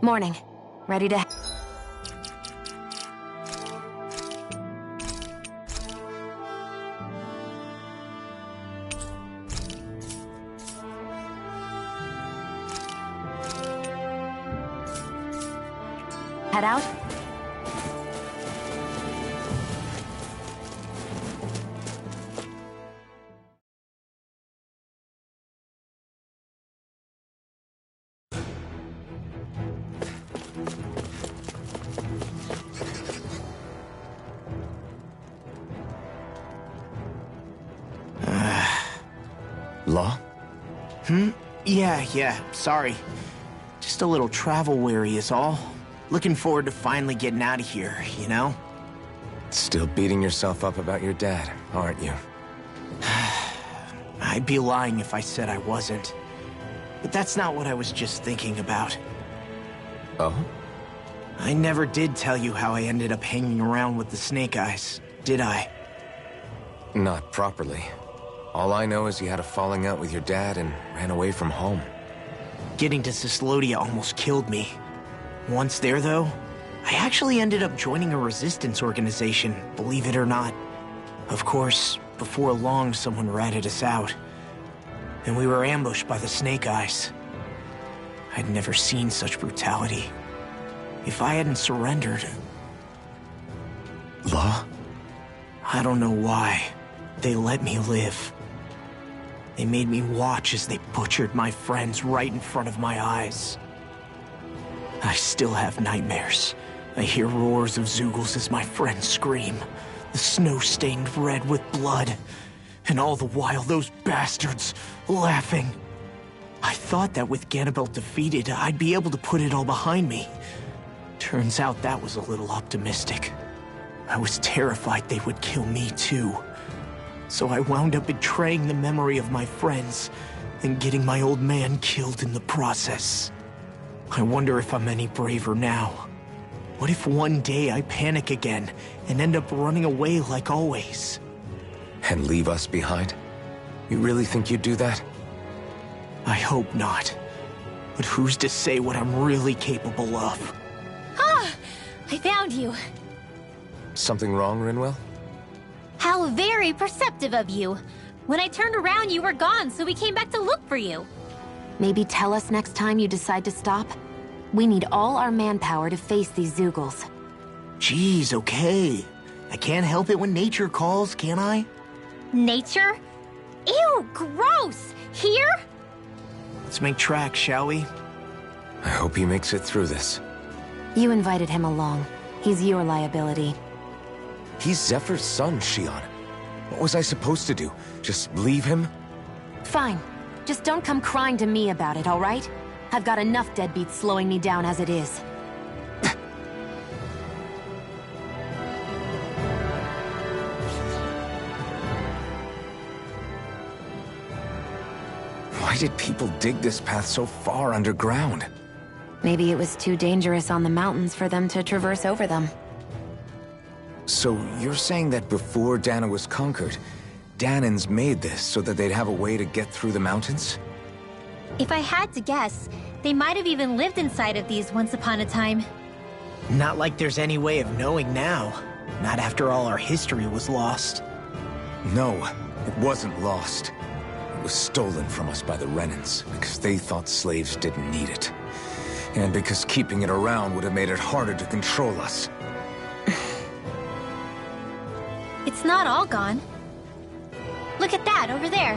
Morning. Ready to... Head out? Law? Yeah, sorry. Just a little travel weary is all. Looking forward to finally getting out of here, you know? Still beating yourself up about your dad, aren't you? I'd be lying if I said I wasn't. But that's not what I was just thinking about. Oh? I never did tell you how I ended up hanging around with the Snake Eyes, did I? Not properly. All I know is you had a falling out with your dad and ran away from home. Getting to Cislodia almost killed me. Once there, though, I actually ended up joining a resistance organization, believe it or not. Of course, before long, someone ratted us out. And we were ambushed by the Snake Eyes. I'd never seen such brutality. If I hadn't surrendered... Law? I don't know why. They let me live. They made me watch as they butchered my friends right in front of my eyes. I still have nightmares. I hear roars of Zeugles as my friends scream. The snow stained red with blood. And all the while, those bastards laughing. I thought that with Ganabelt defeated, I'd be able to put it all behind me. Turns out that was a little optimistic. I was terrified they would kill me too. So I wound up betraying the memory of my friends and getting my old man killed in the process. I wonder if I'm any braver now. What if one day I panic again and end up running away like always? And leave us behind? You really think you'd do that? I hope not. But who's to say what I'm really capable of? Ah! I found you. Something wrong, Rinwell? How very perceptive of you. When I turned around, you were gone, so we came back to look for you. Maybe tell us next time you decide to stop? We need all our manpower to face these Zeugles. Jeez, okay. I can't help it when nature calls, can I? Nature? Ew, gross! Here? Let's make tracks, shall we? I hope he makes it through this. You invited him along. He's your liability. He's Zephyr's son, Shion. What was I supposed to do? Just leave him? Fine. Just don't come crying to me about it, all right? I've got enough deadbeats slowing me down as it is. Why did people dig this path so far underground? Maybe it was too dangerous on the mountains for them to traverse over them. So you're saying that before Dana was conquered, Danans made this so that they'd have a way to get through the mountains? If I had to guess, they might have even lived inside of these once upon a time. Not like there's any way of knowing now. Not after all our history was lost. No, it wasn't lost. It was stolen from us by the Renans, because they thought slaves didn't need it. And because keeping it around would have made it harder to control us. It's not all gone. Look at that, over there.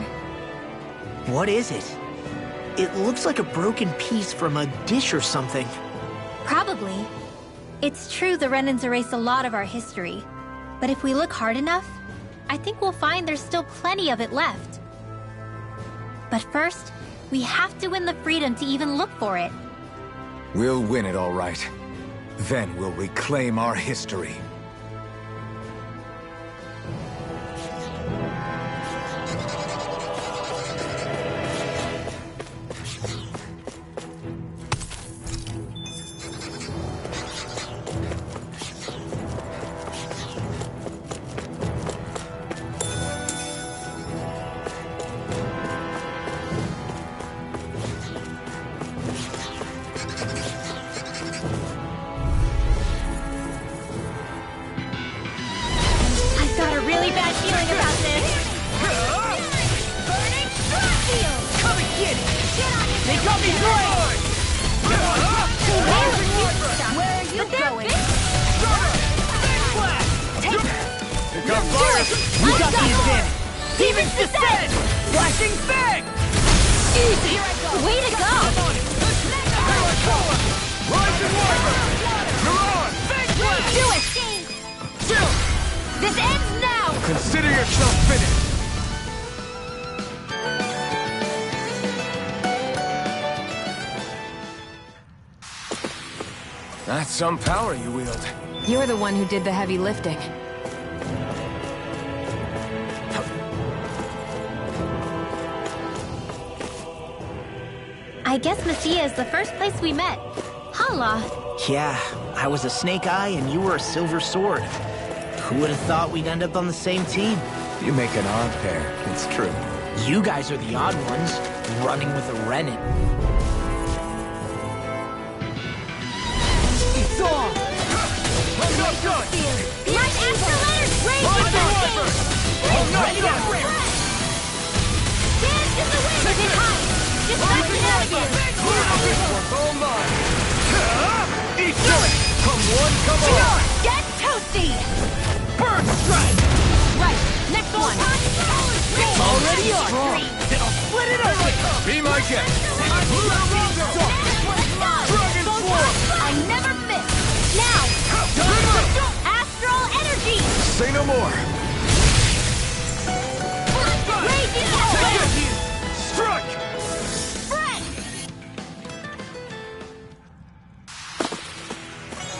What is it? It looks like a broken piece from a dish or something. Probably. It's true the Renans erased a lot of our history. But if we look hard enough, I think we'll find there's still plenty of it left. But first, we have to win the freedom to even look for it. We'll win it all right. Then we'll reclaim our history. Consider yourself finished! That's some power you wield. You're the one who did the heavy lifting. I guess Messia is the first place we met. Hala. Yeah, I was a snake eye and you were a silver sword. Who would have thought we'd end up on the same team? You make an odd pair, it's true. You guys are the odd ones, running with a Renan. It's on! Let's go! Light after letters, raise Hold the on, game! Hold on, Ready to Viper! Dance in the wind! Get high! Just back to navigate! This one's all mine! Eat it! one, come on! Get toasty! Bird strike! Right, next one! Already on! It'll split it open! Be my guest! Dragon form! I never miss! Now! Astral energy! Say no more. Raging Take Echo! it! Strike!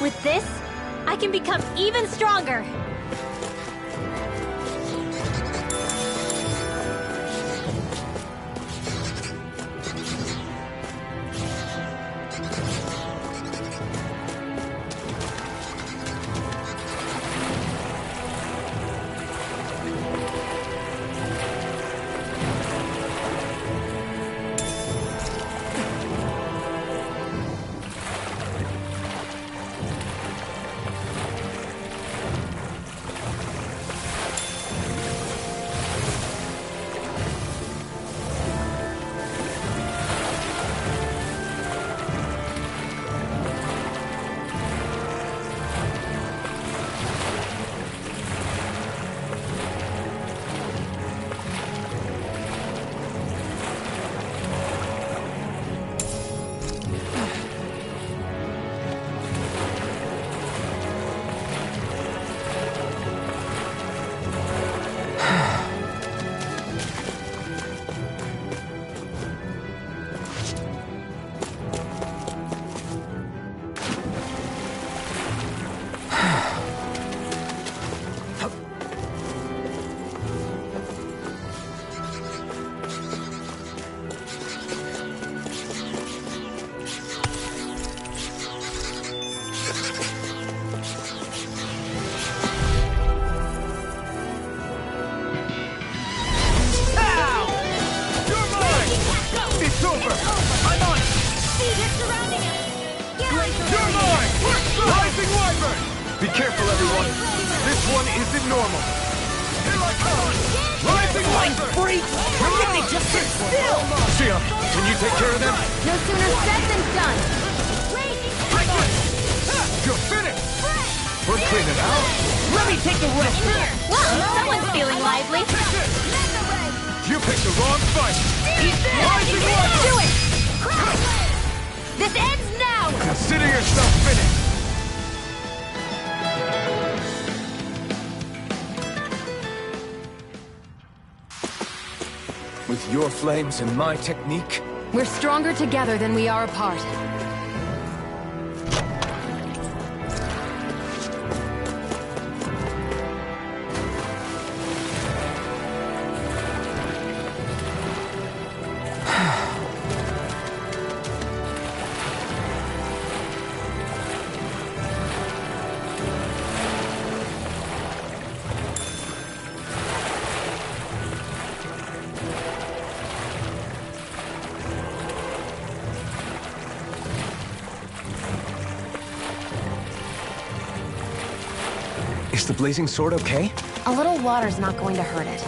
With this, I can become even stronger. Be careful, everyone. This one isn't normal. Here I come! Rising Wyvern! Freak! Why can't they just sit still? Sia, can you take care of them? No sooner said than done! Take it! You're finished! We're cleaning out. Let me take the rest. Well, someone's feeling lively. You picked the wrong fight. Rising Wyvern! Do it! This ends now! Consider yourself finished. With your flames and my technique, We're stronger together than we are apart. is the blazing sword okay? A little water's not going to hurt it.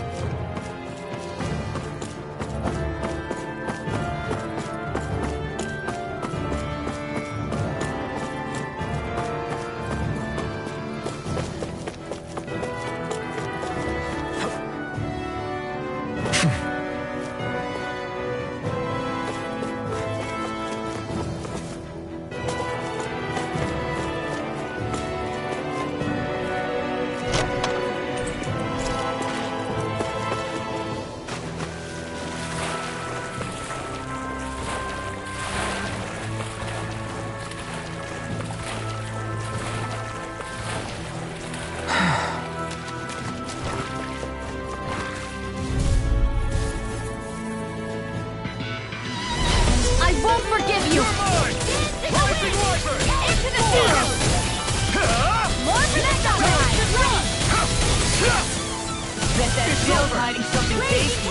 I won't forgive you! Rising Wyvern! Into the sea! More for that guy! Bet that shell's hiding something tasty.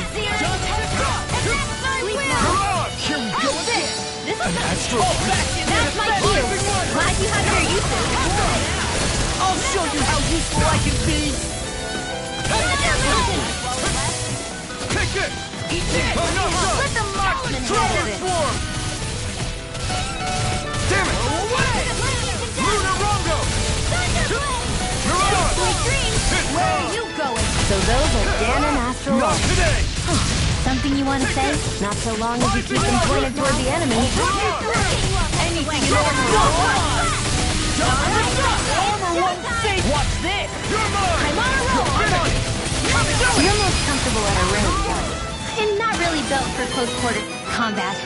Here we go again. This is An astral That's my cue. Glad you have your uses. I'll show you how useful I can be. Take it! Eat this. Let the marksman handle this! Transform! Damn it! Lunar Rongo! today! Something you want to say? Not so long as you keep them pointed toward the enemy. Anything in order. Armor won't save. Watch this. You're mine! I'm on a roll! You're most comfortable at a range. I'm not really built for close quarter combat.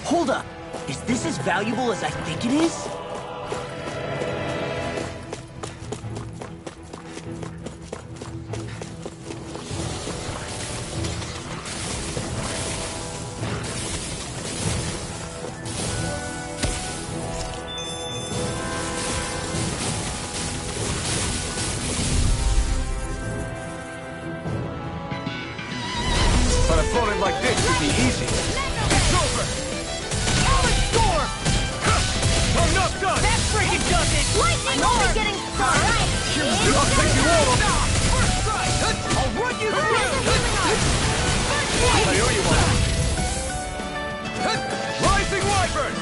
Hold up. Is this as valuable as I think it is? But I thought it like this would be easy. It's over! I'm not done! That freaking does it! I'm only getting started. I'll take you all on! I'll run you through! I owe you one! Rising Wyvern!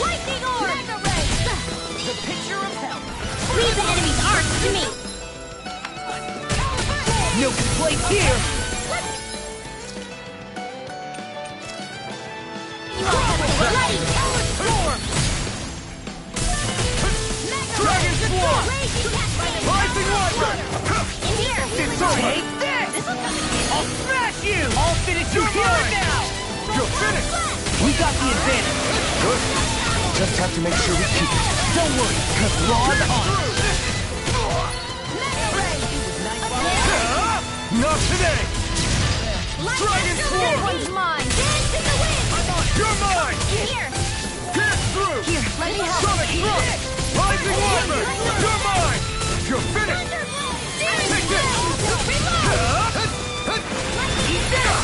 Lightning orb! Mega ray! The picture of hell! Leave the enemy's arms to me! No complaints here! You all have to get ready! Dragon Swarm! Rising Wyvern! In here! It's over! Take this! I'll smash you! I'll finish you here mine! and now! You're finished! We got the advantage! Good. Just have to make sure we keep it. Don't worry, cause we're on time! Not today! Dragon Swarm! One's mine! Dance in the wind! You're mine! In here! Pierce through! Here, let me help! Sonic Thrust! Rising Wyvern! You're mine! You're finished! Take this! He's down!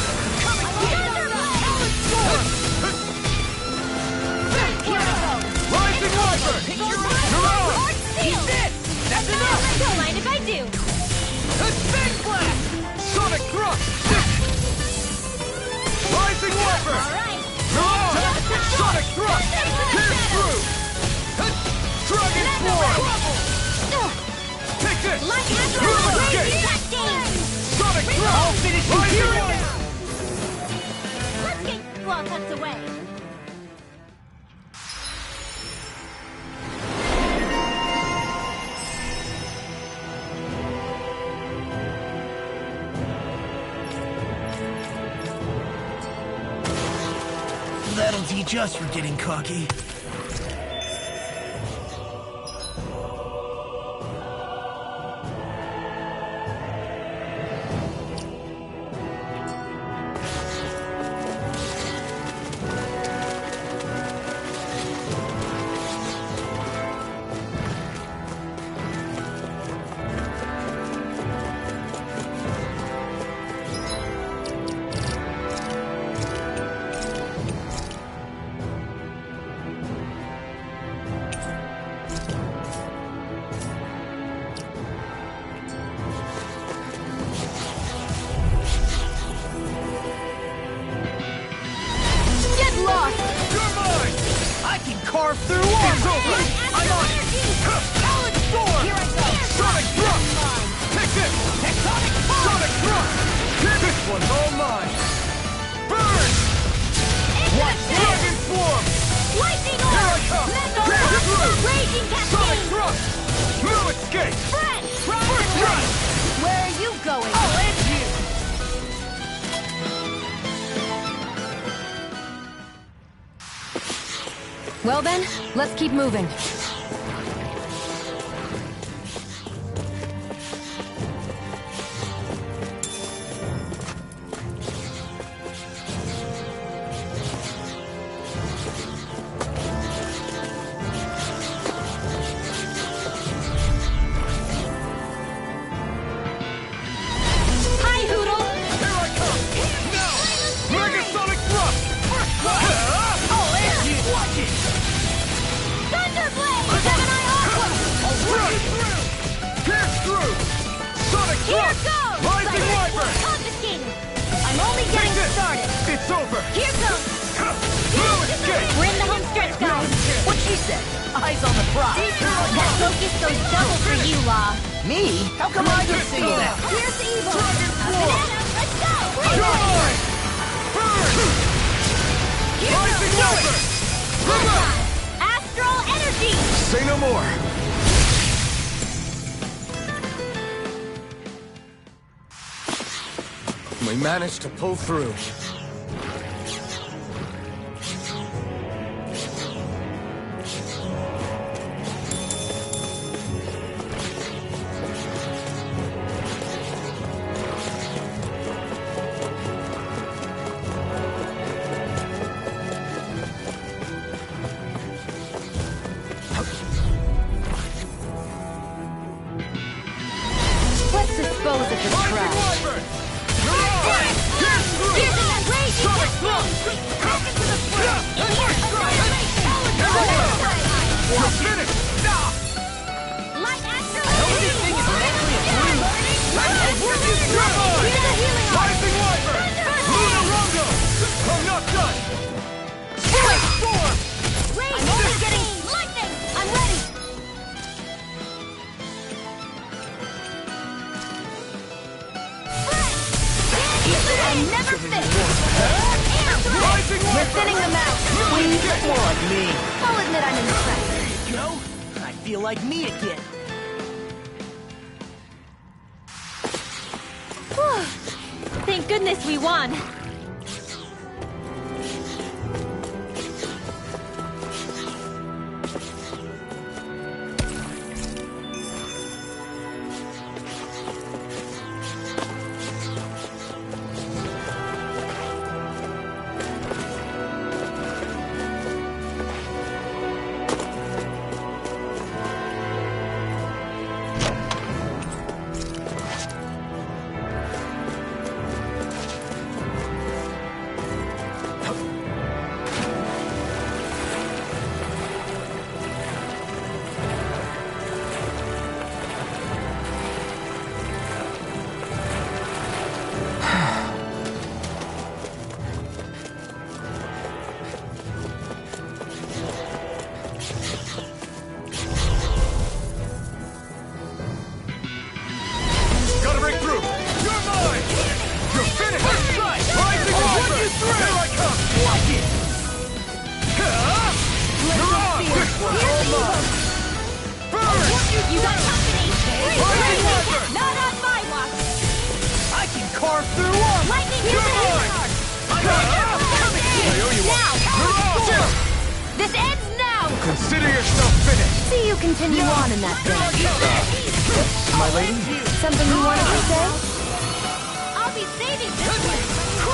Rising Wyvern! You're on! He's dead! That's enough! Don't mind if I do! Big Blast! Sonic Thrust! Rising Wyvern! Alright! You're on! Sonic Thrust! Pierce through! Dragon Swarm! Take this! You'll escape! Sonic Thrust! I'll finish you Rising here and Wyvern! now! Let's get claw cuts away! That'll teach us for getting cocky. Carve through armor! It's over! I'm on it! Alex Storm! Here I go! Sonic Thrust! Take this! Tectonic Sonic Thrust! This one's all mine! Burn! Watch Dragon Swarm! Lightning Here I orb! come! Mega Pierce orb! through! Raging Sonic cascade! Thrust! No escape! Fred! First strike! Where are you going? I'll end you! Well then, let's keep moving. Hi, Hoodle! Here I come! Now! Mega Sonic Thrust! I'll end you! Watch it! Thunderblade! Gemini Aqua! Right! Pierce through! Sonic Here Thrust! goes! Rising Wyvern! Confiscated! I'm only Take getting this! started! It's over! Here goes! No escape! We're in the home stretch, guys! What's she said. Eyes on the prize. That focus goes double for you, Law. Me? How come I don't see that? Here's evil. Let's go. Joy! Burn! Rising Viper! River! Astral energy. Say no more. We managed to pull through. Let's dispose of the Rising trash. Viper! Mirage! Here's that raging Sonic fist. Blow! Back into the front. You're finished! Light astral This thing is actually a blue. Here's the healing arm. Rising Viper! Luna Rongo! I'm not done! Storm! I'm only getting lightning. I'm ready. I never fit. Rising We're Viper! thinning them out. Please, more like me. I'll admit I'm impressed. Go. I feel like me again. Thank goodness we won. Gotta break through! You're mine! You're finished! Rising Viper! Here I come! Watch it! Mirage! Burn! You got company. Rising Viper! Not on my watch. I can carve through one. Lightning You're here's the mine! healing arm. I owe you one! Mirage! This ends now. Consider yourself finished. See you continue on in that thing. My lady? Something you wanted to say? I'll be saving this one.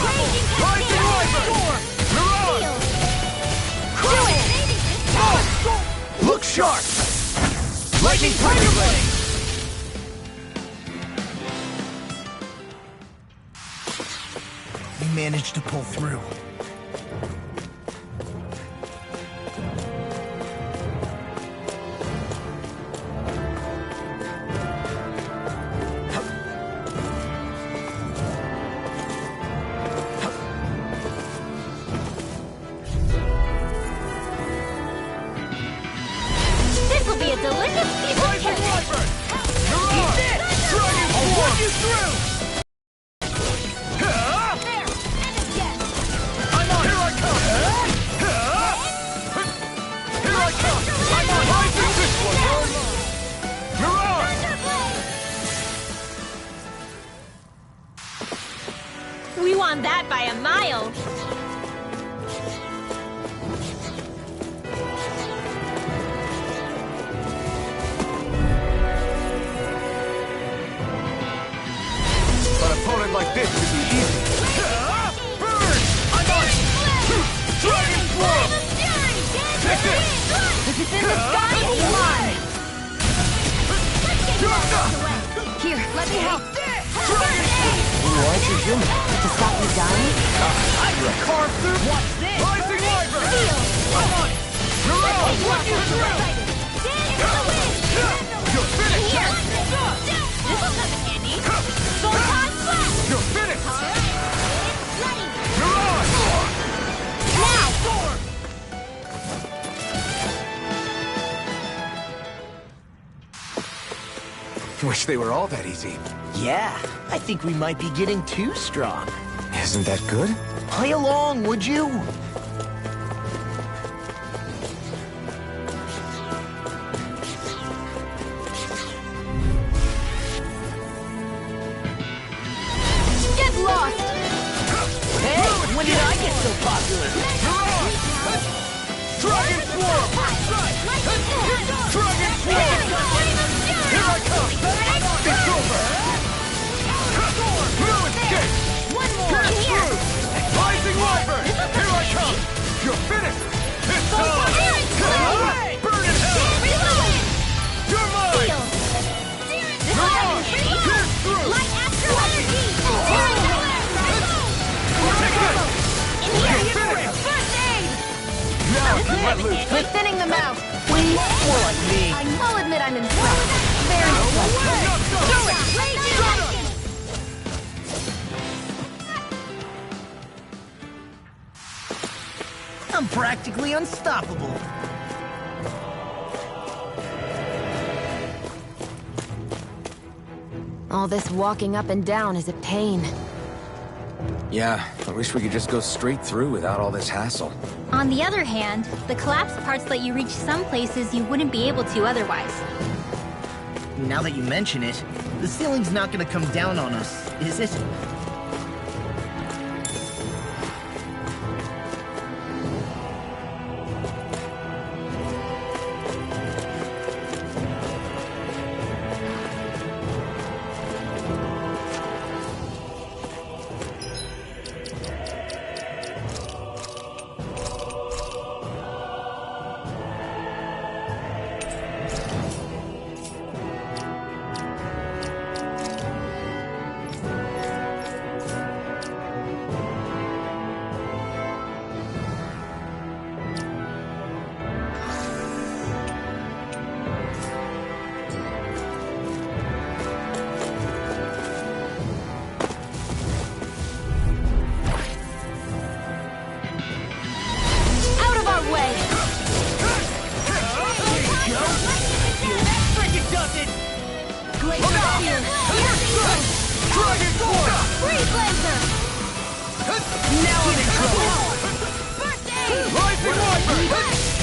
Raging Rising Viper! Mirage! Do it. Saving this one. Look sharp! Lightning Tiger Blade. We managed to pull through. This will be a delicious piece of Rising cake. Viper! Mirage! Dragon Swarm! I'll walk you through! There. And again. I'm on! Here I come! Here I come! I'm on! Rising this one! Mirage! We won that by a mile. An opponent like this should be easy. Burn! I'm on it! Dragon Swarm! Take this! If it's in the sky, it's mine. Here, let me help. You want your human to stop you dying? I can carve through. What's this? Rising Viper! I'm on it! Mirage! Walk you through! You're finished! Here. This will come in handy. Photon blast. You're finished! All right. It's ready. Mirage! Now. wish they were all that easy. Yeah, I think we might be getting too strong. Isn't that good? Play along, would you? Get lost! Hey, when did I get so popular? Dragon Swarm! Dragon Swarm! Here I come! It's over! No escape! One more! Pass through! Rising Wyvern! Here I come! You're finished! It's time! Burn in hell! You're mine! You're on! Pierce through! Take this! You're finished! Now you let loose! We're thinning them out! More like me. I'll admit I'm impressed. Very I'm practically unstoppable. All this walking up and down is a pain. Yeah, I wish we could just go straight through without all this hassle. On the other hand, the collapsed parts let you reach some places you wouldn't be able to otherwise. Now that you mention it, the ceiling's not gonna come down on us, is it?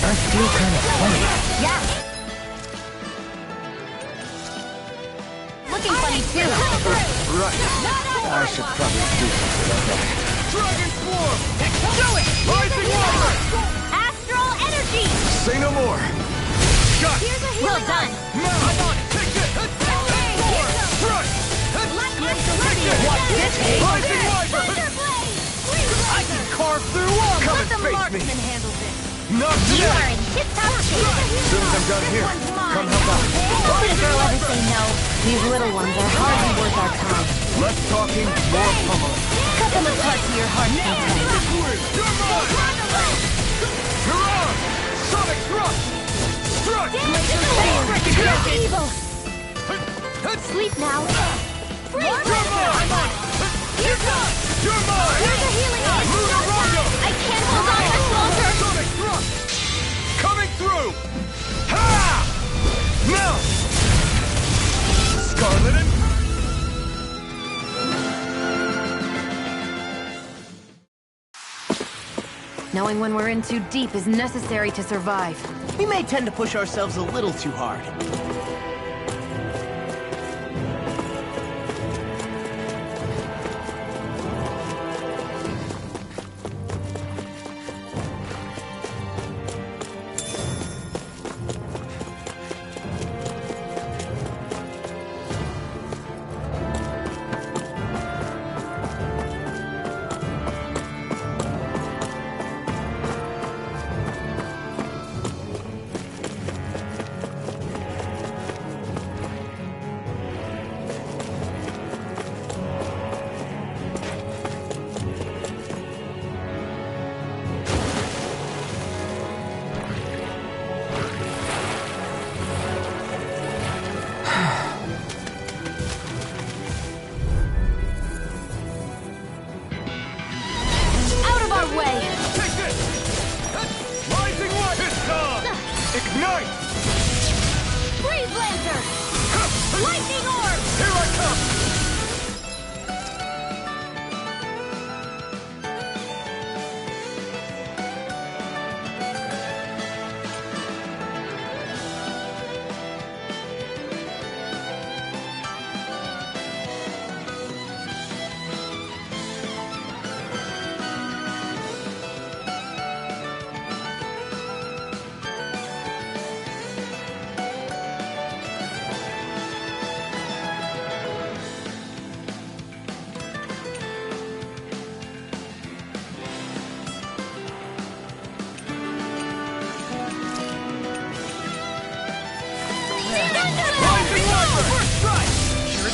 I feel kind of funny. Yeah. Looking funny too. Right. I should probably do something about that. Dragon Swarm! Do it! Rising Wyvern! Astral energy. Say no more. Shot! Well done. Now, I'm on it! Take this! Swarm! Crush! Take this! Watch this, hey? Rising Wyvern! I can carve through walls. Come Let and the face me. marksman handle this. Not You today. are in tip-top shape. As soon as I'm done here, come help out. How could a girl ever say no? These little ones are hardly worth our time. Less talking, more pummeling. Cut them apart to your heart's content. You're mine! You're on! Sonic Thrust! Strike! Evil. Sleep now. You're mine! You're done! You're mine! Luna Rondo! I can't hold on much longer. Sonic Thrust! Coming through! Ha! Now! Scarlet and... Knowing when we're in too deep is necessary to survive. We may tend to push ourselves a little too hard.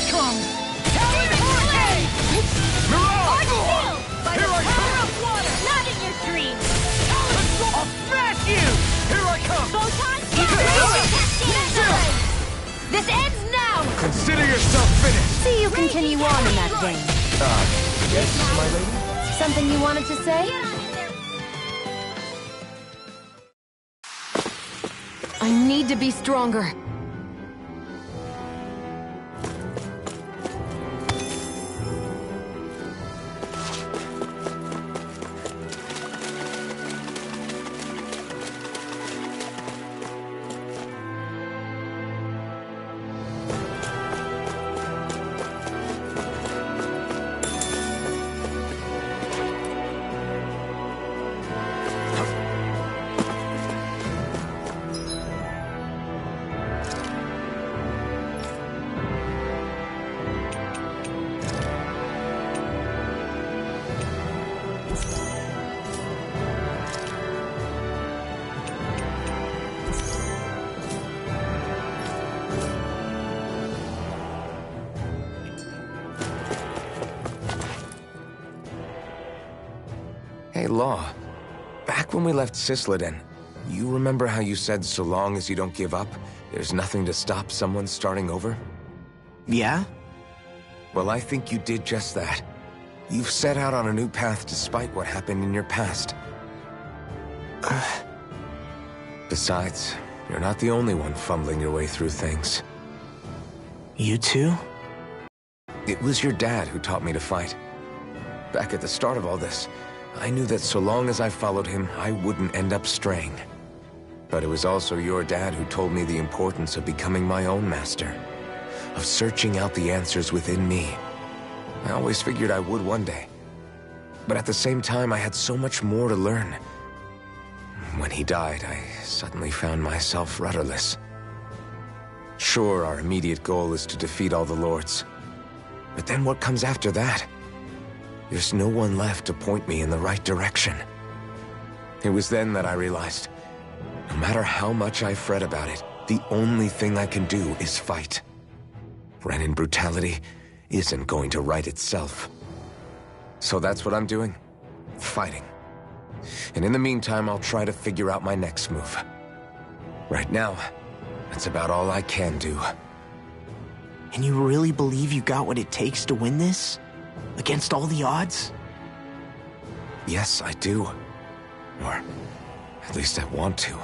comes! Talon Hurricane! Mirage! By Here the I power come! of water, not in your dreams! I'll smash you! Here I come! Photon Cascade! This ends now! Consider yourself finished! See you continue on in that vein. Yes, my lady? Something you wanted to say? I need to be stronger. Hey, Law. Back when we left Cisleden, you remember how you said so long as you don't give up, there's nothing to stop someone starting over? Yeah? Well, I think you did just that. You've set out on a new path despite what happened in your past. Besides, you're not the only one fumbling your way through things. You too? It was your dad who taught me to fight. Back at the start of all this, I knew that so long as I followed him, I wouldn't end up straying. But it was also your dad who told me the importance of becoming my own master, of searching out the answers within me. I always figured I would one day. But at the same time, I had so much more to learn. When he died, I suddenly found myself rudderless. Sure, our immediate goal is to defeat all the lords. But then what comes after that? There's no one left to point me in the right direction. It was then that I realized, no matter how much I fret about it, the only thing I can do is fight. Renin brutality isn't going to right itself. So that's what I'm doing. Fighting. And in the meantime, I'll try to figure out my next move. Right now, that's about all I can do. And you really believe you got what it takes to win this? Against all the odds? Yes, I do. Or at least I want to.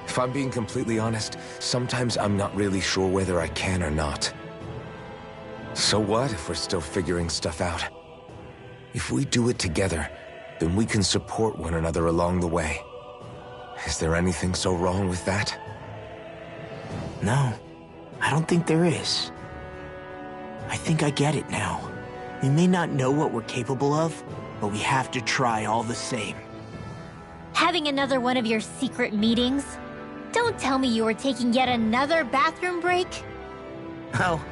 If I'm being completely honest, sometimes I'm not really sure whether I can or not. So what if we're still figuring stuff out? If we do it together, then we can support one another along the way. Is there anything so wrong with that? No, I don't think there is. I think I get it now. We may not know what we're capable of, but we have to try all the same. Having another one of your secret meetings? Don't tell me you were taking yet another bathroom break? Oh,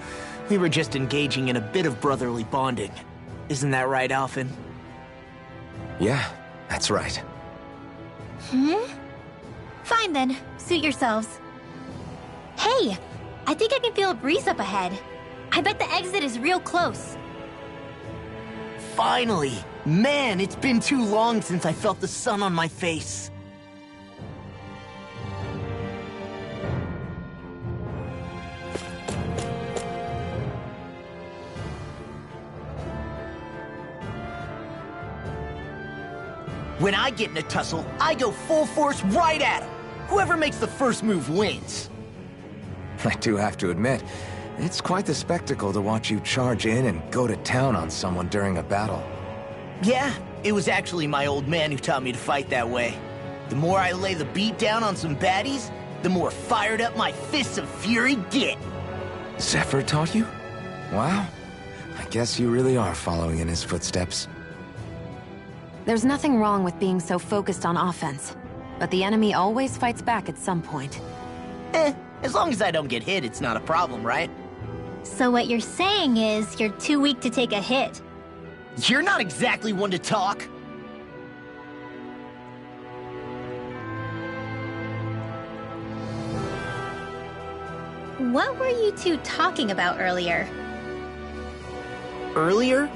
we were just engaging in a bit of brotherly bonding. Isn't that right, Alphen? Yeah, that's right. Fine then, suit yourselves. Hey, I think I can feel a breeze up ahead. I bet the exit is real close. Finally! Man, it's been too long since I felt the sun on my face. When I get in a tussle, I go full force right at him. Whoever makes the first move wins. I do have to admit, it's quite the spectacle to watch you charge in and go to town on someone during a battle. Yeah, it was actually my old man who taught me to fight that way. The more I lay the beat down on some baddies, the more fired up my fists of fury get. Zephyr taught you? Wow. I guess you really are following in his footsteps. There's nothing wrong with being so focused on offense, but the enemy always fights back at some point. As long as I don't get hit, it's not a problem, right? So what you're saying is you're too weak to take a hit. You're not exactly one to talk. What were you two talking about earlier? Earlier?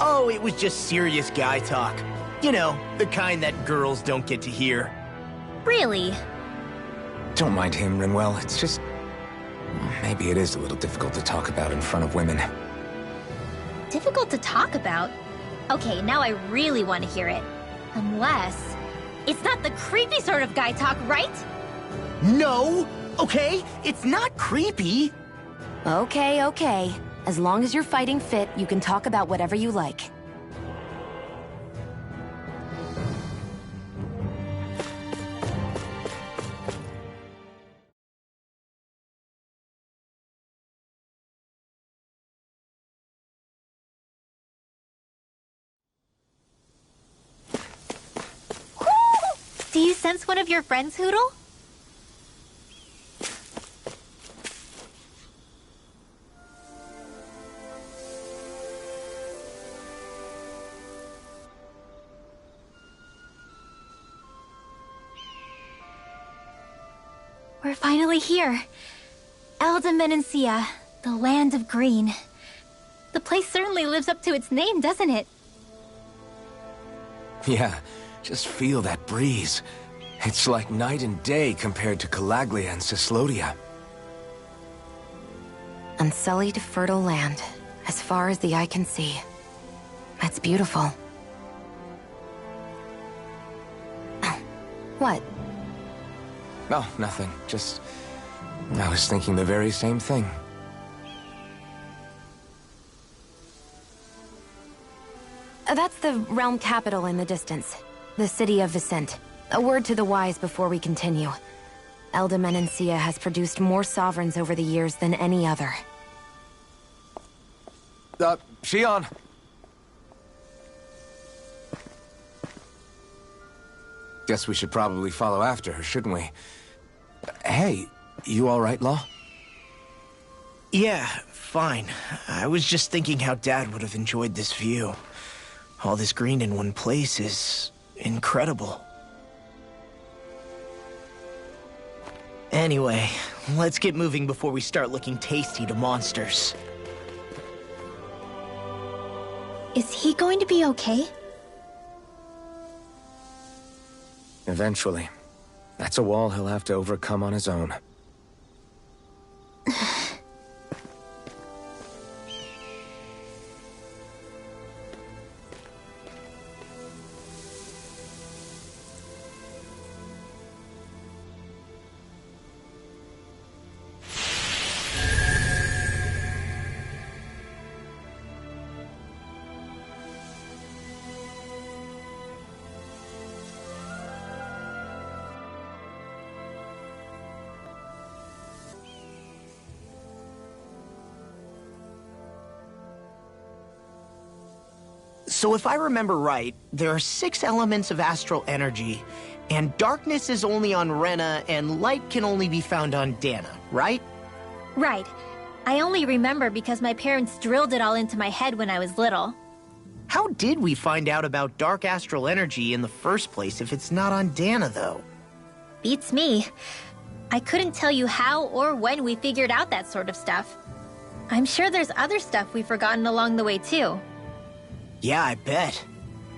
Oh, it was just serious guy talk. You know, the kind that girls don't get to hear. Really? Don't mind him, Rinwell. It's just... maybe it is a little difficult to talk about in front of women. Difficult to talk about? Okay, now I really want to hear it. Unless... it's not the creepy sort of guy talk, right? No! Okay? It's not creepy! Okay, okay. As long as you're fighting fit, you can talk about whatever you like. Do you sense one of your friends, Hootle? We're finally here. Elda Menancia, the land of green. The place certainly lives up to its name, doesn't it? Yeah, just feel that breeze. It's like night and day compared to Calaglia and Cyslodia. Unsullied, fertile land, as far as the eye can see. That's beautiful. What? Oh, nothing. Just... I was thinking the very same thing. That's the realm capital in the distance. The city of Vicent. A word to the wise before we continue. Elda Menancia has produced more sovereigns over the years than any other. Shion! Guess we should probably follow after her, shouldn't we? Hey, you all right, Law? Yeah, fine. I was just thinking how Dad would have enjoyed this view. All this green in one place is... incredible. Anyway, let's get moving before we start looking tasty to monsters. Is he going to be okay? Eventually. That's a wall he'll have to overcome on his own. So if I remember right, there are 6 elements of astral energy, and darkness is only on Rena, and light can only be found on Dana, right? Right. I only remember because my parents drilled it all into my head when I was little. How did we find out about dark astral energy in the first place if it's not on Dana, though? Beats me. I couldn't tell you how or when we figured out that sort of stuff. I'm sure there's other stuff we've forgotten along the way, too. Yeah, I bet.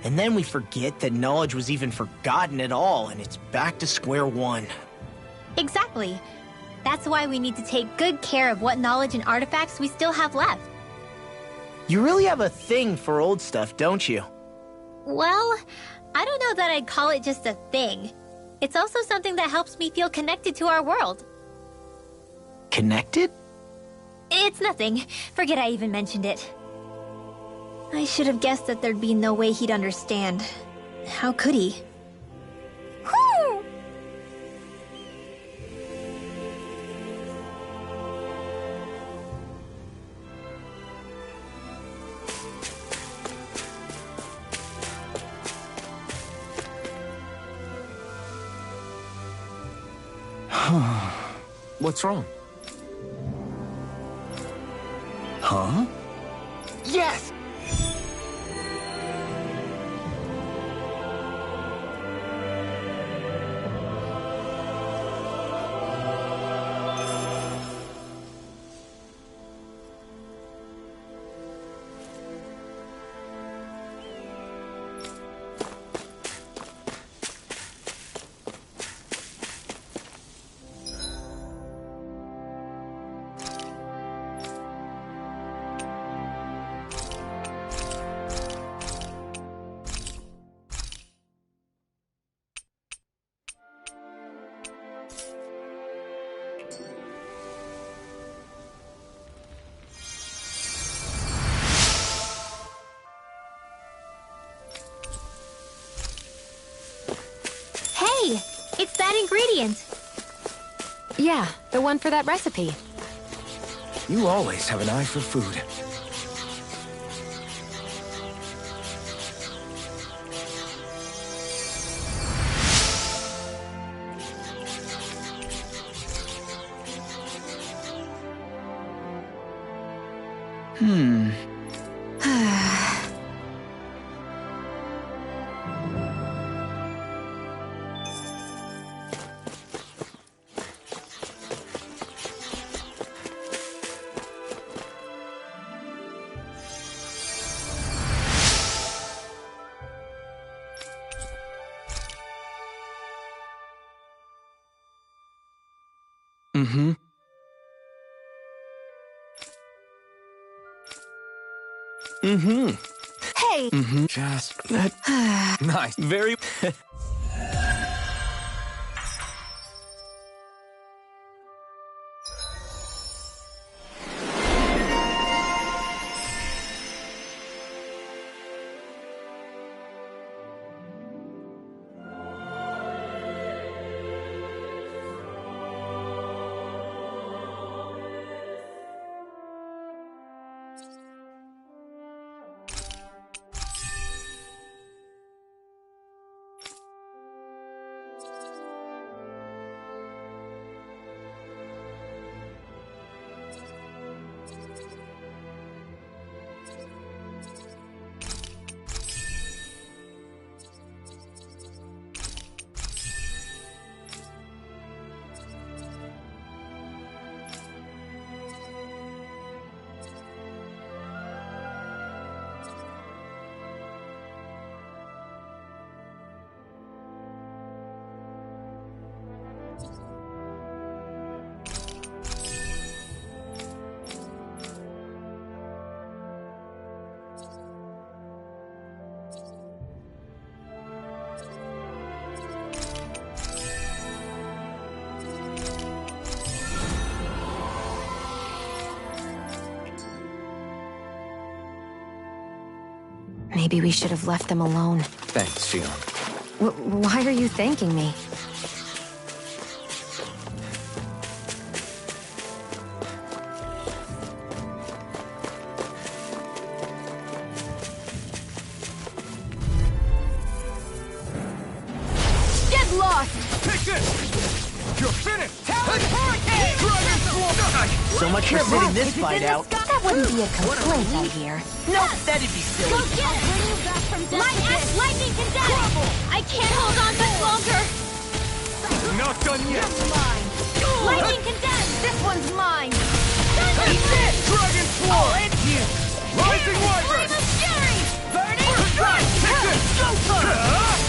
And then we forget that knowledge was even forgotten at all, and it's back to square one. Exactly. That's why we need to take good care of what knowledge and artifacts we still have left. You really have a thing for old stuff, don't you? Well, I don't know that I'd call it just a thing. It's also something that helps me feel connected to our world. Connected? It's nothing. Forget I even mentioned it. I should have guessed that there'd be no way he'd understand. How could he? Whew! What's wrong? Huh? Yes! ingredient. Yeah, the one for that recipe. You always have an eye for food. Mm-hmm. Mm-hmm. Hey! Mm-hmm. Just that. Nice. Very. Maybe we should have left them alone. Thanks, Shion. Why are you thanking me? Get lost! Take this! You're finished! Talon Hurricane! Dragon Swarm! So much for sitting this fight out. That wouldn't be a complaint, I hear. Nope, that'd be silly. Go get it! Bring you back from death. My axe lightning condemned! I can't hold on much longer! Not done yet! Lightning condemned! This one's mine! Eat this! Dragon Swarm! And you. Rising Wyvern! Flame of fury! Burning strike! Take this!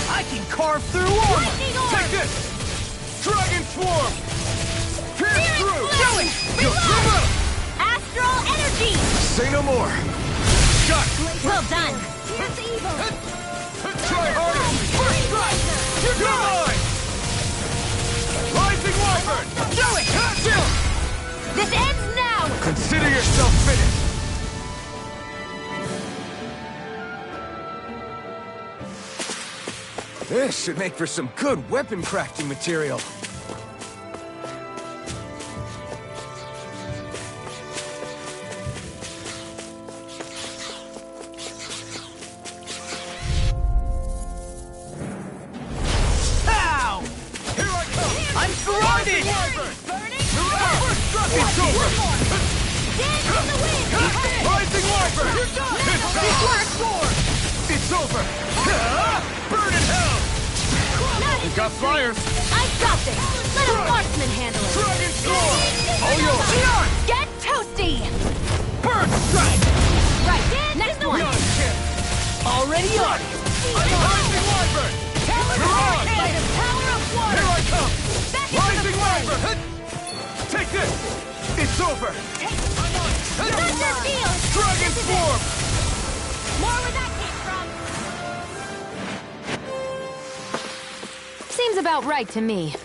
I can carve through armor! Lightning orb! Take this! Dragon Swarm! Pierce through! Flame! You're through out! Astral energy! Say no more. Shot! Well done! Try harder! First strike! You're mine! Rising Wyvern! Do it! Catch him! This ends now! Consider yourself finished! This should make for some good weapon crafting material. Pow! Here I come! I'm surrounded! It's over! Dance in the wind! Rising Wyvern! It's over! Burn in hell! Not We got flyers! I got this! Let a marksman handle it! Dragon Storm! All yours! Get toasty! Burn strike! Right, next one! None can! Already on it! Rising Wyvern! Mirage! By the power of water! Here I come! Back into the Rising fray! Wyvern! Take this! It's over! Thunder field! Dragon Swarm! More where that came from! Seems about right to me.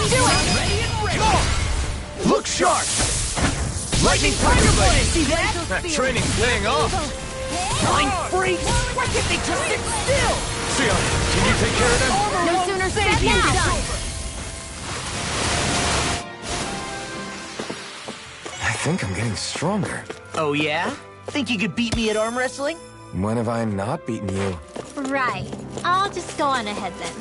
can do it! Ready and ready! Come on! Look sharp! Lightning Tiger Blade! See that? That training's paying off! Mind freaks! Why can't they just sit still? Sion, can you take care of them? No sooner said than done! I think I'm getting stronger. Oh yeah? Think you could beat me at arm wrestling? When have I not beaten you? Right. I'll just go on ahead then.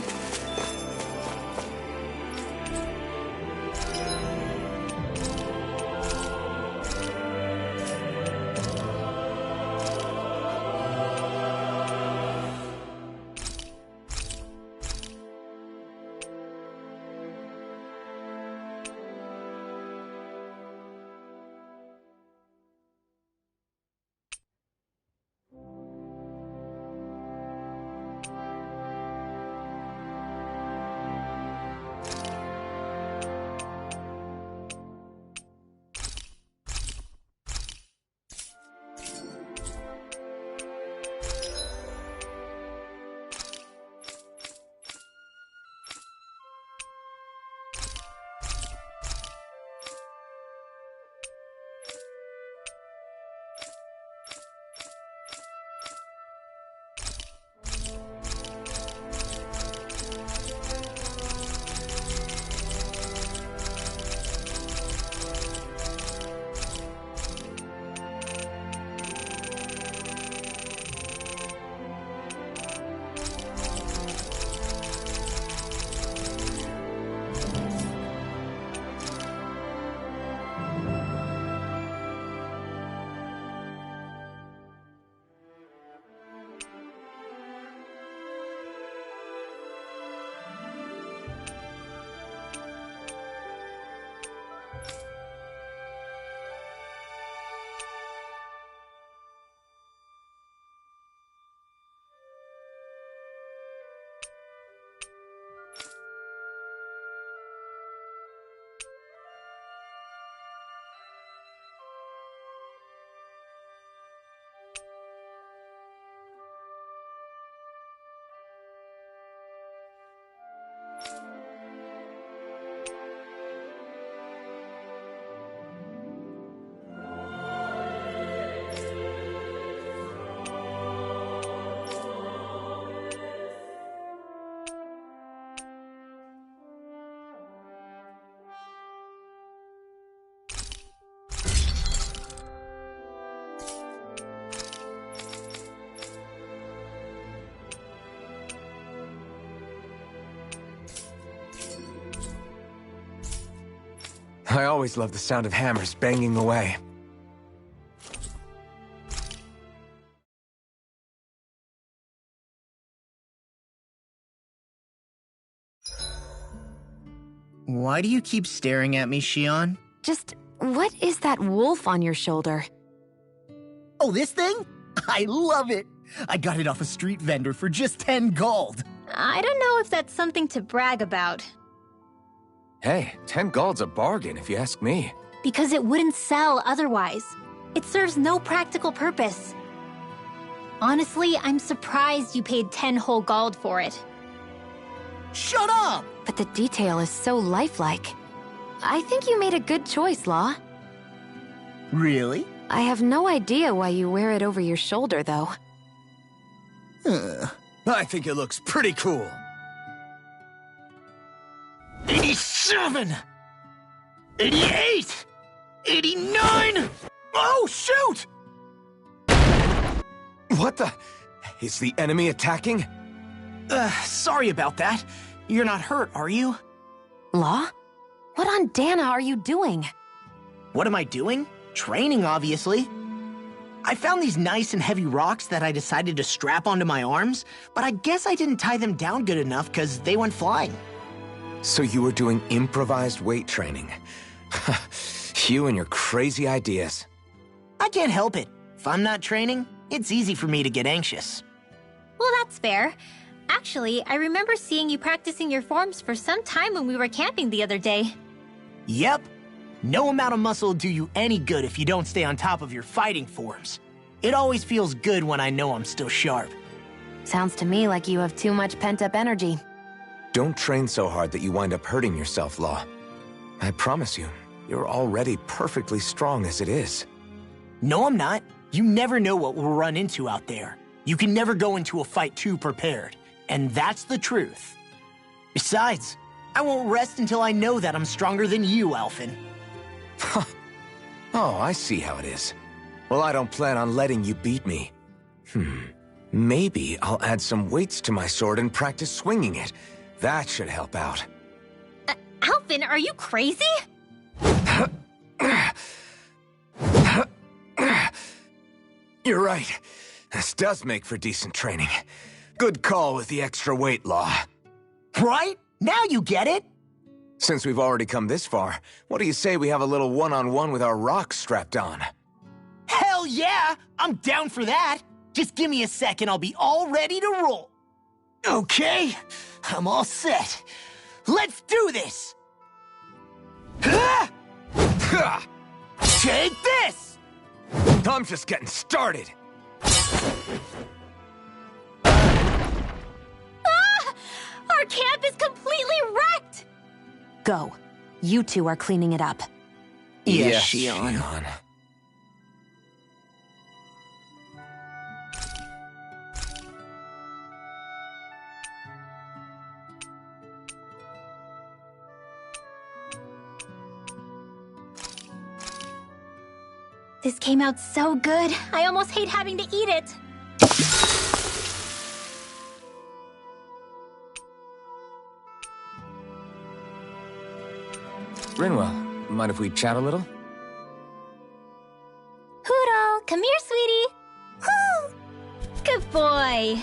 I always love the sound of hammers banging away. Why do you keep staring at me, Xion? Just, what is that wolf on your shoulder? Oh, this thing? I love it! I got it off a street vendor for just 10 gold. I don't know if that's something to brag about. Hey, 10 gold's a bargain if you ask me. Because it wouldn't sell otherwise. It serves no practical purpose. Honestly, I'm surprised you paid 10 whole gold for it. Shut up! But the detail is so lifelike. I think you made a good choice, Law. Really? I have no idea why you wear it over your shoulder, though. I think it looks pretty cool. 87! 88! 89! Oh, shoot! What the? Is the enemy attacking? Sorry about that. You're not hurt, are you? Law? What on Dana are you doing? What am I doing? Training, obviously. I found these nice and heavy rocks that I decided to strap onto my arms, but I guess I didn't tie them down good enough because they went flying. So you were doing improvised weight training. You and your crazy ideas. I can't help it. If I'm not training, it's easy for me to get anxious. Well, that's fair. Actually, I remember seeing you practicing your forms for some time when we were camping the other day. Yep. No amount of muscle will do you any good if you don't stay on top of your fighting forms. It always feels good when I know I'm still sharp. Sounds to me like you have too much pent-up energy. Don't train so hard that you wind up hurting yourself, Law. I promise you, you're already perfectly strong as it is. No, I'm not. You never know what we'll run into out there. You can never go into a fight too prepared. And that's the truth. Besides, I won't rest until I know that I'm stronger than you, Alphen. Oh, I see how it is. Well, I don't plan on letting you beat me. Maybe I'll add some weights to my sword and practice swinging it. That should help out. Alphen, are you crazy? You're right. This does make for decent training. Good call with the extra weight, Law. Right? Now you get it? Since we've already come this far, what do you say we have a little one-on-one with our rocks strapped on? Hell yeah! I'm down for that! Just give me a second, I'll be all ready to roll. Okay, I'm all set. Let's do this! Take this! I'm just getting started. Our camp is completely wrecked! Go. You two are cleaning it up. Yes, Shion. This came out so good, I almost hate having to eat it. Rinwell, mind if we chat a little? Huro, come here, sweetie. Woo! Good boy.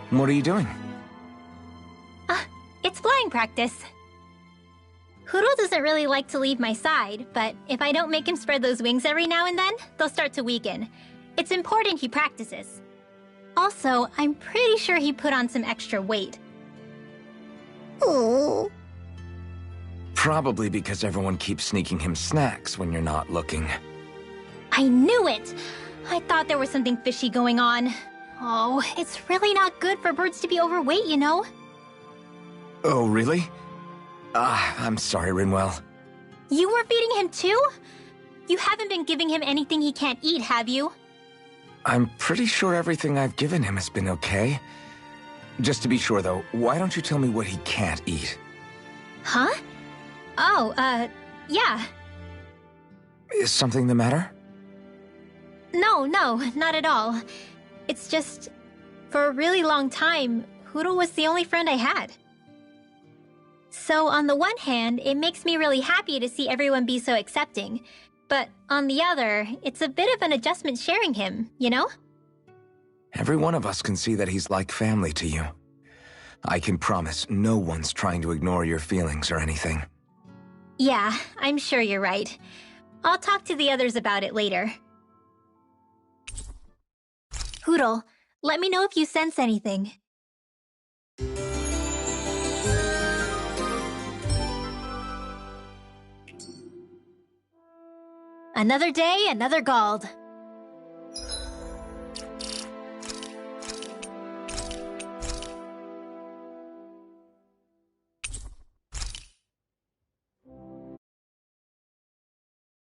What are you doing? It's flying practice. Huro doesn't really like to leave my side, but if I don't make him spread those wings every now and then, they'll start to weaken. It's important he practices. Also, I'm pretty sure he put on some extra weight. Oh. Probably because everyone keeps sneaking him snacks when you're not looking. I knew it! I thought there was something fishy going on. Oh, it's really not good for birds to be overweight, you know? Oh, really? I'm sorry, Rinwell. You were feeding him too? You haven't been giving him anything he can't eat, have you? I'm pretty sure everything I've given him has been okay. Just to be sure, though, why don't you tell me what he can't eat? Huh? Oh, yeah. Is something the matter? No, not at all. It's just, for a really long time, Huro was the only friend I had. So on the one hand, it makes me really happy to see everyone be so accepting. But on the other, it's a bit of an adjustment sharing him, you know? Every one of us can see that he's like family to you. I can promise no one's trying to ignore your feelings or anything. Yeah, I'm sure you're right. I'll talk to the others about it later. Huro, let me know if you sense anything. Another day, another Gald.